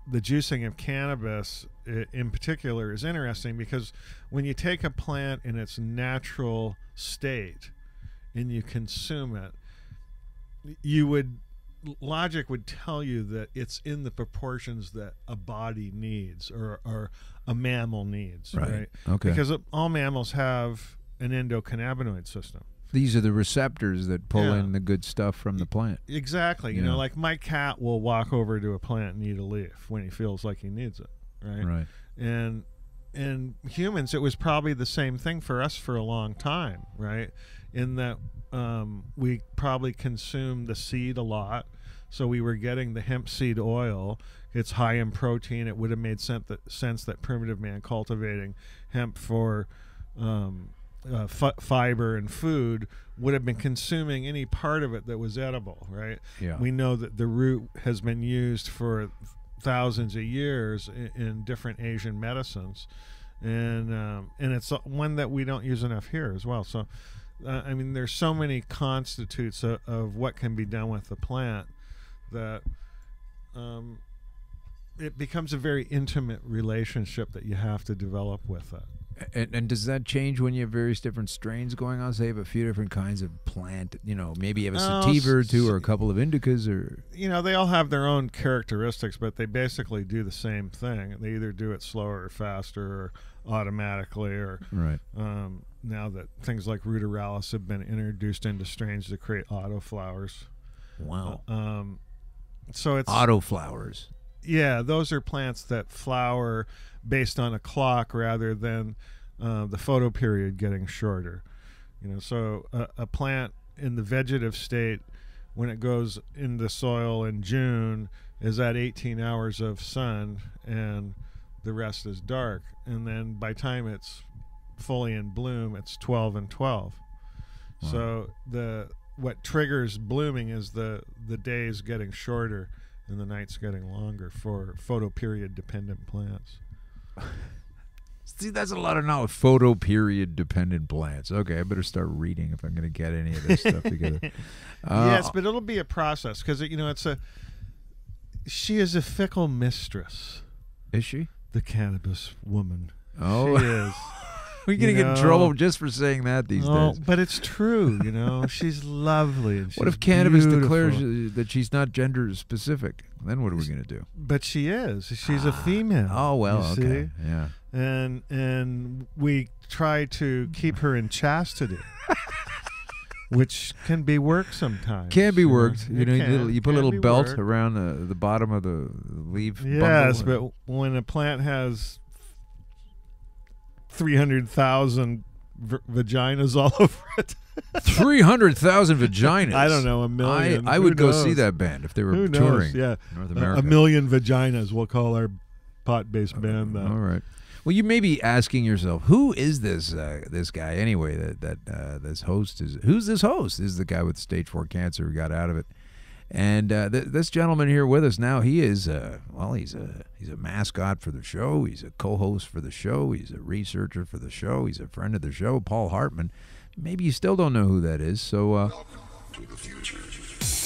the juicing of cannabis in particular is interesting, because when you take a plant in its natural state and you consume it, logic would tell you that it's in the proportions that a body needs, or a mammal needs, right? Okay. Because all mammals have an endocannabinoid system. These are the receptors that pull in the good stuff from the plant. Exactly. You know, like my cat will walk over to a plant and eat a leaf when he feels like he needs it, right? Right. And humans, it was probably the same thing for us for a long time, right? In that we probably consumed the seed a lot, so we were getting the hemp seed oil. It's high in protein. It would have made sense that primitive man cultivating hemp for fiber and food would have been consuming any part of it that was edible, right? Yeah. We know that the root has been used for thousands of years in different Asian medicines, and it's one that we don't use enough here as well. So, I mean, there's so many constitutes of what can be done with the plant that it becomes a very intimate relationship that you have to develop with it. And does that change when you have various different strains going on? Say you have a few different kinds of plant, maybe you have a sativa or two, or a couple of indicas, or... they all have their own characteristics, but they basically do the same thing. They either do it slower or faster, or automatically, or... Right. Now that things like ruderalis have been introduced into strains to create autoflowers. Wow. So it's... Autoflowers. Yeah, those are plants that flower based on a clock rather than the photoperiod getting shorter. So a plant in the vegetative state, when it goes in the soil in June, is at 18 hours of sun, and the rest is dark. And then by the time it's fully in bloom, it's 12 and 12. Wow. So what triggers blooming is the days getting shorter and the nights getting longer for photoperiod dependent plants. See, that's a lot of knowledge. Photoperiod dependent plants. Okay, I better start reading if I'm going to get any of this stuff together. Yes, but it'll be a process, because she is a fickle mistress. Is she? The cannabis woman. Oh, she is. We're going to get in trouble just for saying that these days. But it's true, She's lovely. And she's what if cannabis beautiful. declares that she's not gender specific? Then what are we going to do? But she is. She's a female. Oh, well, okay. See? Yeah. And we try to keep her in chastity, which can be worked sometimes. Can be worked. You put a little belt worked. around the bottom of the leaf. Yes, but when a plant has 300,000 vaginas all over it. 300,000 vaginas. I don't know, 1 million. I would go see that band if they were touring. Yeah, North America. 1 million vaginas. We'll call our pot-based band that. All right. Well, you may be asking yourself, who is this guy anyway? That this host is. Who's this host? This is the guy with stage 4 cancer who got out of it. And this gentleman here with us now, he is he's a mascot for the show. He's a co-host for the show. He's a researcher for the show. He's a friend of the show, Paul Hartman. Maybe you still don't know who that is. So, Welcome to the future.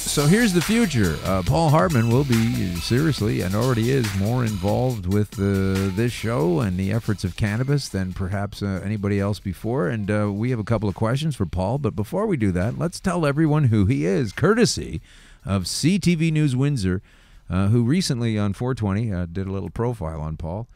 So here's the future. Paul Hartman will be seriously, and already is, more involved with this show and the efforts of cannabis than perhaps anybody else before. And we have a couple of questions for Paul. But before we do that, let's tell everyone who he is, courtesy of CTV News Windsor, who recently on 420 did a little profile on Paul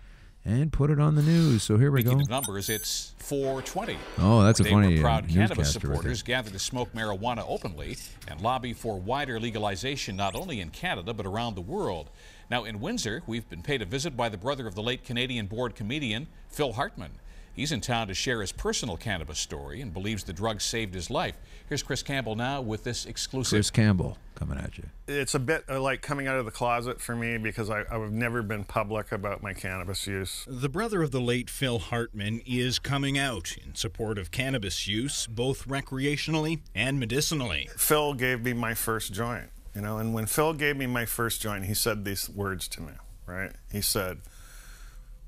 and put it on the news. So here we go. Speaking of numbers, it's 420. Oh, that's a funny proud cannabis newscaster right supporters gather to smoke marijuana openly and lobby for wider legalization not only in Canada but around the world. Now in Windsor, we've been paid a visit by the brother of the late Canadian board comedian Phil Hartman. He's in town to share his personal cannabis story and believes the drug saved his life. Here's Chris Campbell now with this exclusive. Chris Campbell coming at you. It's a bit like coming out of the closet for me because I've never been public about my cannabis use. The brother of the late Phil Hartman is coming out in support of cannabis use, both recreationally and medicinally. Phil gave me my first joint, you know, and when Phil gave me my first joint, he said these words to me, right? He said,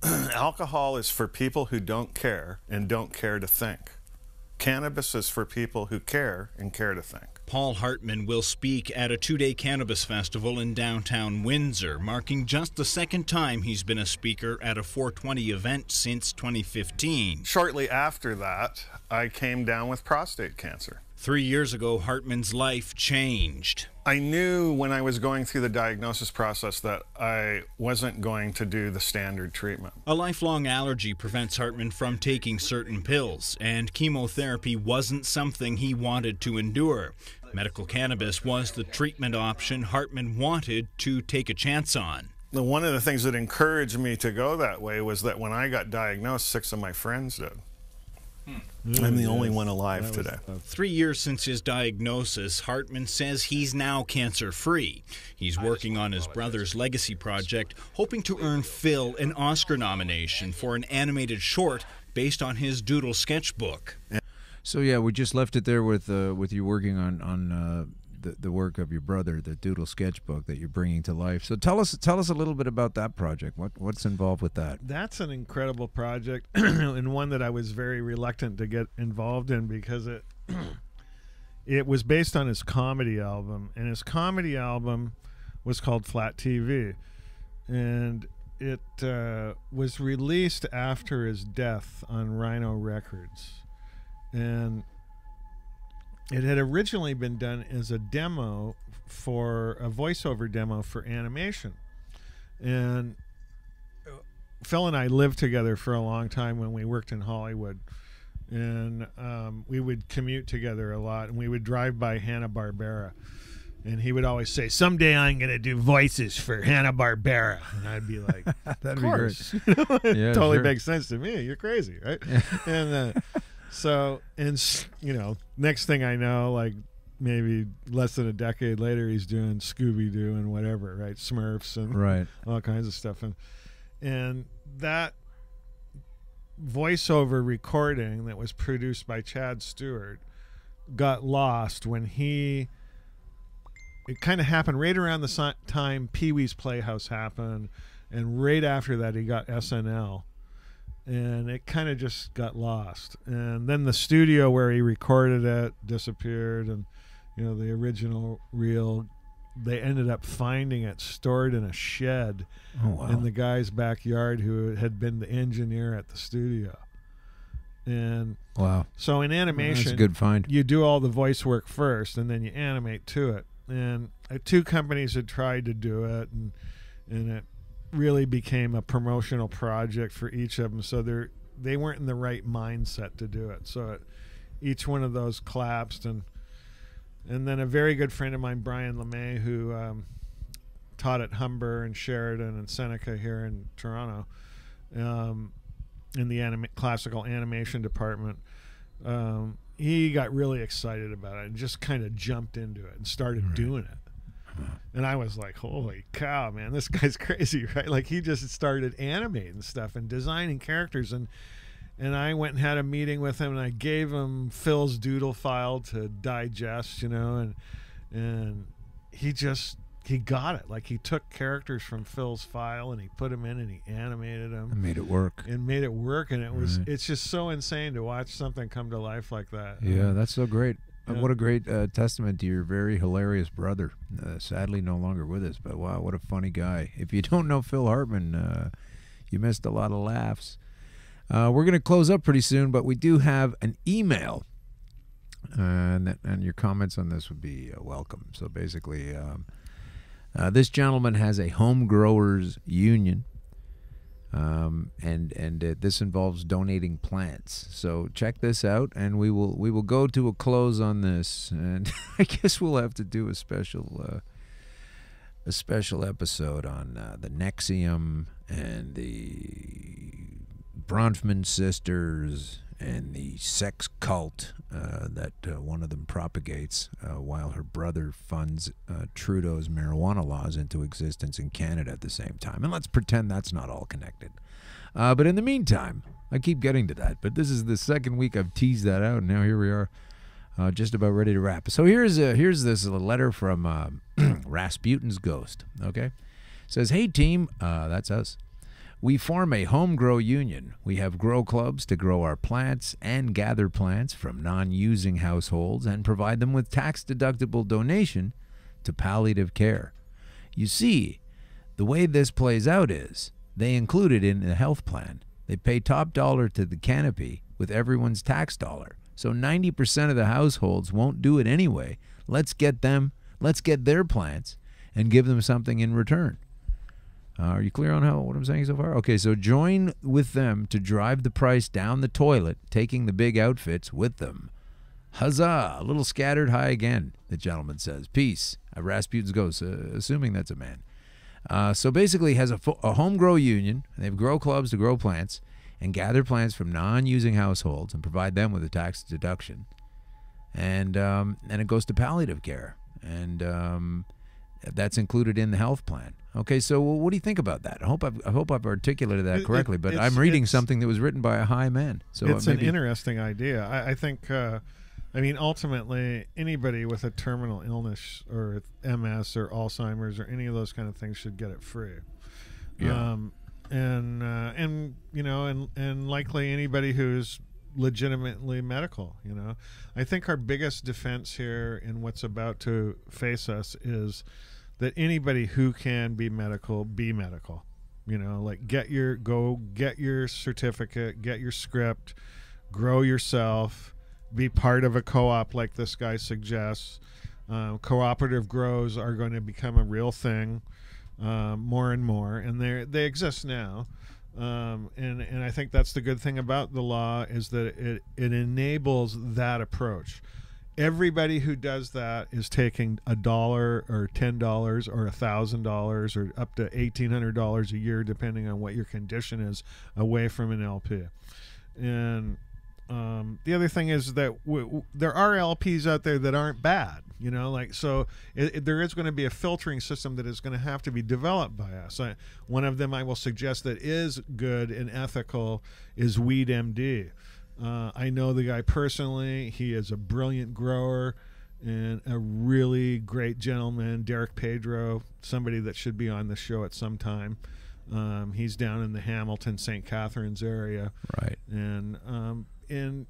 alcohol is for people who don't care and don't care to think. Cannabis is for people who care and care to think. Paul Hartman will speak at a two-day cannabis festival in downtown Windsor, marking just the second time he's been a speaker at a 420 event since 2015. Shortly after that, I came down with prostate cancer. 3 years ago, Hartman's life changed. I knew when I was going through the diagnosis process that I wasn't going to do the standard treatment. A lifelong allergy prevents Hartman from taking certain pills, and chemotherapy wasn't something he wanted to endure. Medical cannabis was the treatment option Hartman wanted to take a chance on. One of the things that encouraged me to go that way was that when I got diagnosed, 6 of my friends did. I'm the only one alive today. 3 years since his diagnosis, Hartman says he's now cancer-free. He's working on his brother's legacy project, hoping to earn Phil an Oscar nomination for an animated short based on his doodle sketchbook. So yeah, we just left it there with you working on the work of your brother, the doodle sketchbook that you're bringing to life. So tell us a little bit about that project. What's involved with that? That's an incredible project and one that I was very reluctant to get involved in because it was based on his comedy album, and his comedy album was called Flat TV, and it was released after his death on Rhino Records. And it had originally been done as a demo for a voiceover demo for animation. And Phil and I lived together for a long time when we worked in Hollywood. And we would commute together a lot, and we would drive by Hanna-Barbera. And he would always say, someday I'm going to do voices for Hanna-Barbera. And I'd be like, that'd of course. be great. It totally makes sense to me. You're crazy, right? And so, and you know, next thing I know, like maybe less than a decade later, he's doing Scooby-Doo and whatever, right? Smurfs and all kinds of stuff. And that voiceover recording that was produced by Chad Stewart got lost when it kind of happened right around the time Pee-wee's Playhouse happened, and right after that he got SNL. And it kind of just got lost. And then the studio where he recorded it disappeared, and you know, the original reel, they ended up finding it stored in a shed in the guy's backyard who had been the engineer at the studio. And so in animation, that's a good find. You do all the voice work first, and then you animate to it. And 2 companies had tried to do it, and it really became a promotional project for each of them, so they weren't in the right mindset to do it. So each one of those collapsed, and then a very good friend of mine, Brian LeMay, who taught at Humber and Sheridan and Seneca here in Toronto, in the classical animation department, he got really excited about it and just kind of jumped into it and started doing it. And I was like, holy cow, man, this guy's crazy, right? Like, he just started animating stuff and designing characters. And I went and had a meeting with him, and I gave him Phil's doodle file to digest, you know, and he got it. Like, he took characters from Phil's file and he put them in and he animated them. And made it work. And it's just so insane to watch something come to life like that. Yeah, that's so great. What a great testament to your very hilarious brother. Sadly, no longer with us, but wow, what a funny guy. If you don't know Phil Hartman, you missed a lot of laughs. We're going to close up pretty soon, but we do have an email, and your comments on this would be welcome. So basically, this gentleman has a home growers union. This involves donating plants. So check this out, and we will go to a close on this, and I guess we'll have to do a special episode on the Nexium and the Bronfman sisters and the sex cult that one of them propagates while her brother funds Trudeau's marijuana laws into existence in Canada at the same time. And let's pretend that's not all connected. But in the meantime, I keep getting to that, but this is the second week I've teased that out, and now here we are, just about ready to wrap. So here's this letter from Rasputin's ghost, okay? It says, "Hey team," that's us. "We form a home grow union. We have grow clubs to grow our plants and gather plants from non-using households and provide them with tax-deductible donation to palliative care. You see, the way this plays out is they include it in the health plan. They pay top dollar to the canopy with everyone's tax dollar. So 90% of the households won't do it anyway. Let's get their plants and give them something in return." Are you clear on what I'm saying so far? Okay, so join with them to drive the price down the toilet, taking the big outfits with them. Huzzah! A little scattered high again, the gentleman says. Peace. Rasputin's ghost, assuming that's a man. So basically has a home grow union. They have grow clubs to grow plants and gather plants from non-using households and provide them with a tax deduction. And it goes to palliative care. And that's included in the health plan. Okay, so what do you think about that? I hope I've articulated that correctly, but I'm reading something that was written by a high man. So it's an interesting idea. I think, ultimately, anybody with a terminal illness or MS or Alzheimer's or any of those kind of things should get it free. Yeah. And likely anybody who's legitimately medical. I think our biggest defense here in what's about to face us is that anybody who can be medical, like get your certificate, get your script, grow yourself, be part of a co-op like this guy suggests. Cooperative grows are going to become a real thing more and more, and they exist now. And I think that's the good thing about the law is that it enables that approach. Everybody who does that is taking $1 or $10 or $1,000 or up to $1,800 a year, depending on what your condition is, away from an LP. And the other thing is that there are LPs out there that aren't bad, so there is going to be a filtering system that is going to have to be developed by us. One of them I will suggest that is good and ethical is Weed MD. I know the guy personally. He is a brilliant grower and a really great gentleman. Derek Pedro, somebody that should be on the show at some time. He's down in the Hamilton, St. Catharines area. Right. And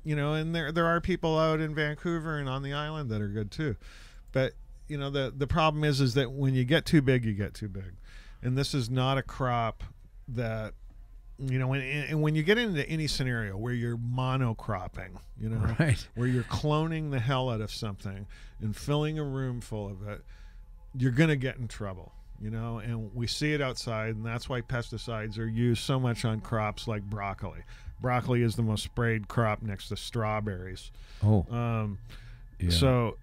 there are people out in Vancouver and on the island that are good too. But, the problem is that when you get too big, you get too big. And this is not a crop that, when you get into any scenario where you're monocropping, right, where you're cloning the hell out of something and filling a room full of it, you're going to get in trouble. And we see it outside, and that's why pesticides are used so much on crops like broccoli. Broccoli is the most sprayed crop next to strawberries. Oh. Yeah. So,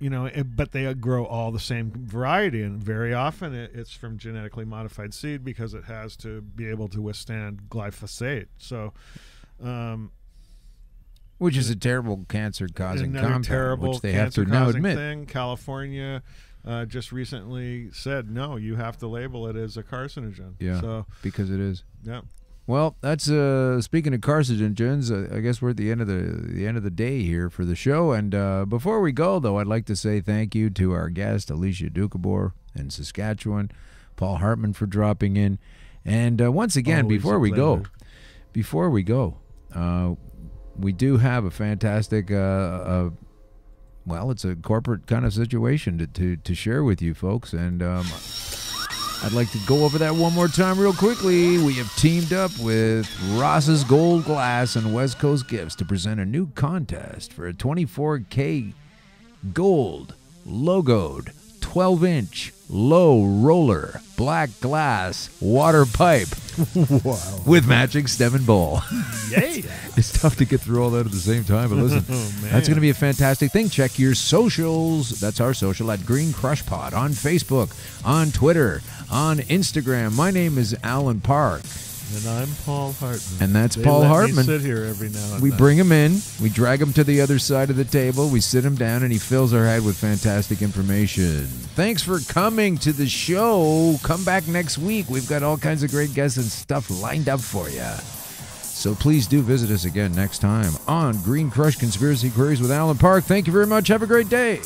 but they grow all the same variety, and very often it's from genetically modified seed because it has to be able to withstand glyphosate. So, which is a terrible cancer-causing compound, terrible which they have to now admit. Thing. California just recently said, no, you have to label it as a carcinogen. Yeah, so, because it is. Yeah. Well, that's speaking of carcinogens. I guess we're at the end of the day here for the show. And before we go, though, I'd like to say thank you to our guest Alicia Yashcheshen in Saskatchewan, Paul Hartman for dropping in, and once again, before we go, we do have a fantastic well, it's a corporate kind of situation to share with you folks. And I'd like to go over that one more time real quickly. We have teamed up with Ross's Gold Glass and West Coast Gifts to present a new contest for a 24K gold logoed 12-inch low roller black glass water pipe with matching stem and bowl. Yay! It's tough to get through all that at the same time, but listen, that's going to be a fantastic thing. Check your socials. That's our social at Green Crush Pod on Facebook, on Twitter, on Instagram. My name is Alan Park. And I'm Paul Hartman. And that's They Paul let Hartman. Me sit here every now and We then. bring him in, we drag him to the other side of the table, we sit him down, and he fills our head with fantastic information. Thanks for coming to the show. Come back next week. We've got all kinds of great guests and stuff lined up for you. So please do visit us again next time on Green Crush Conspiracy Queries with Alan Park. Thank you very much. Have a great day.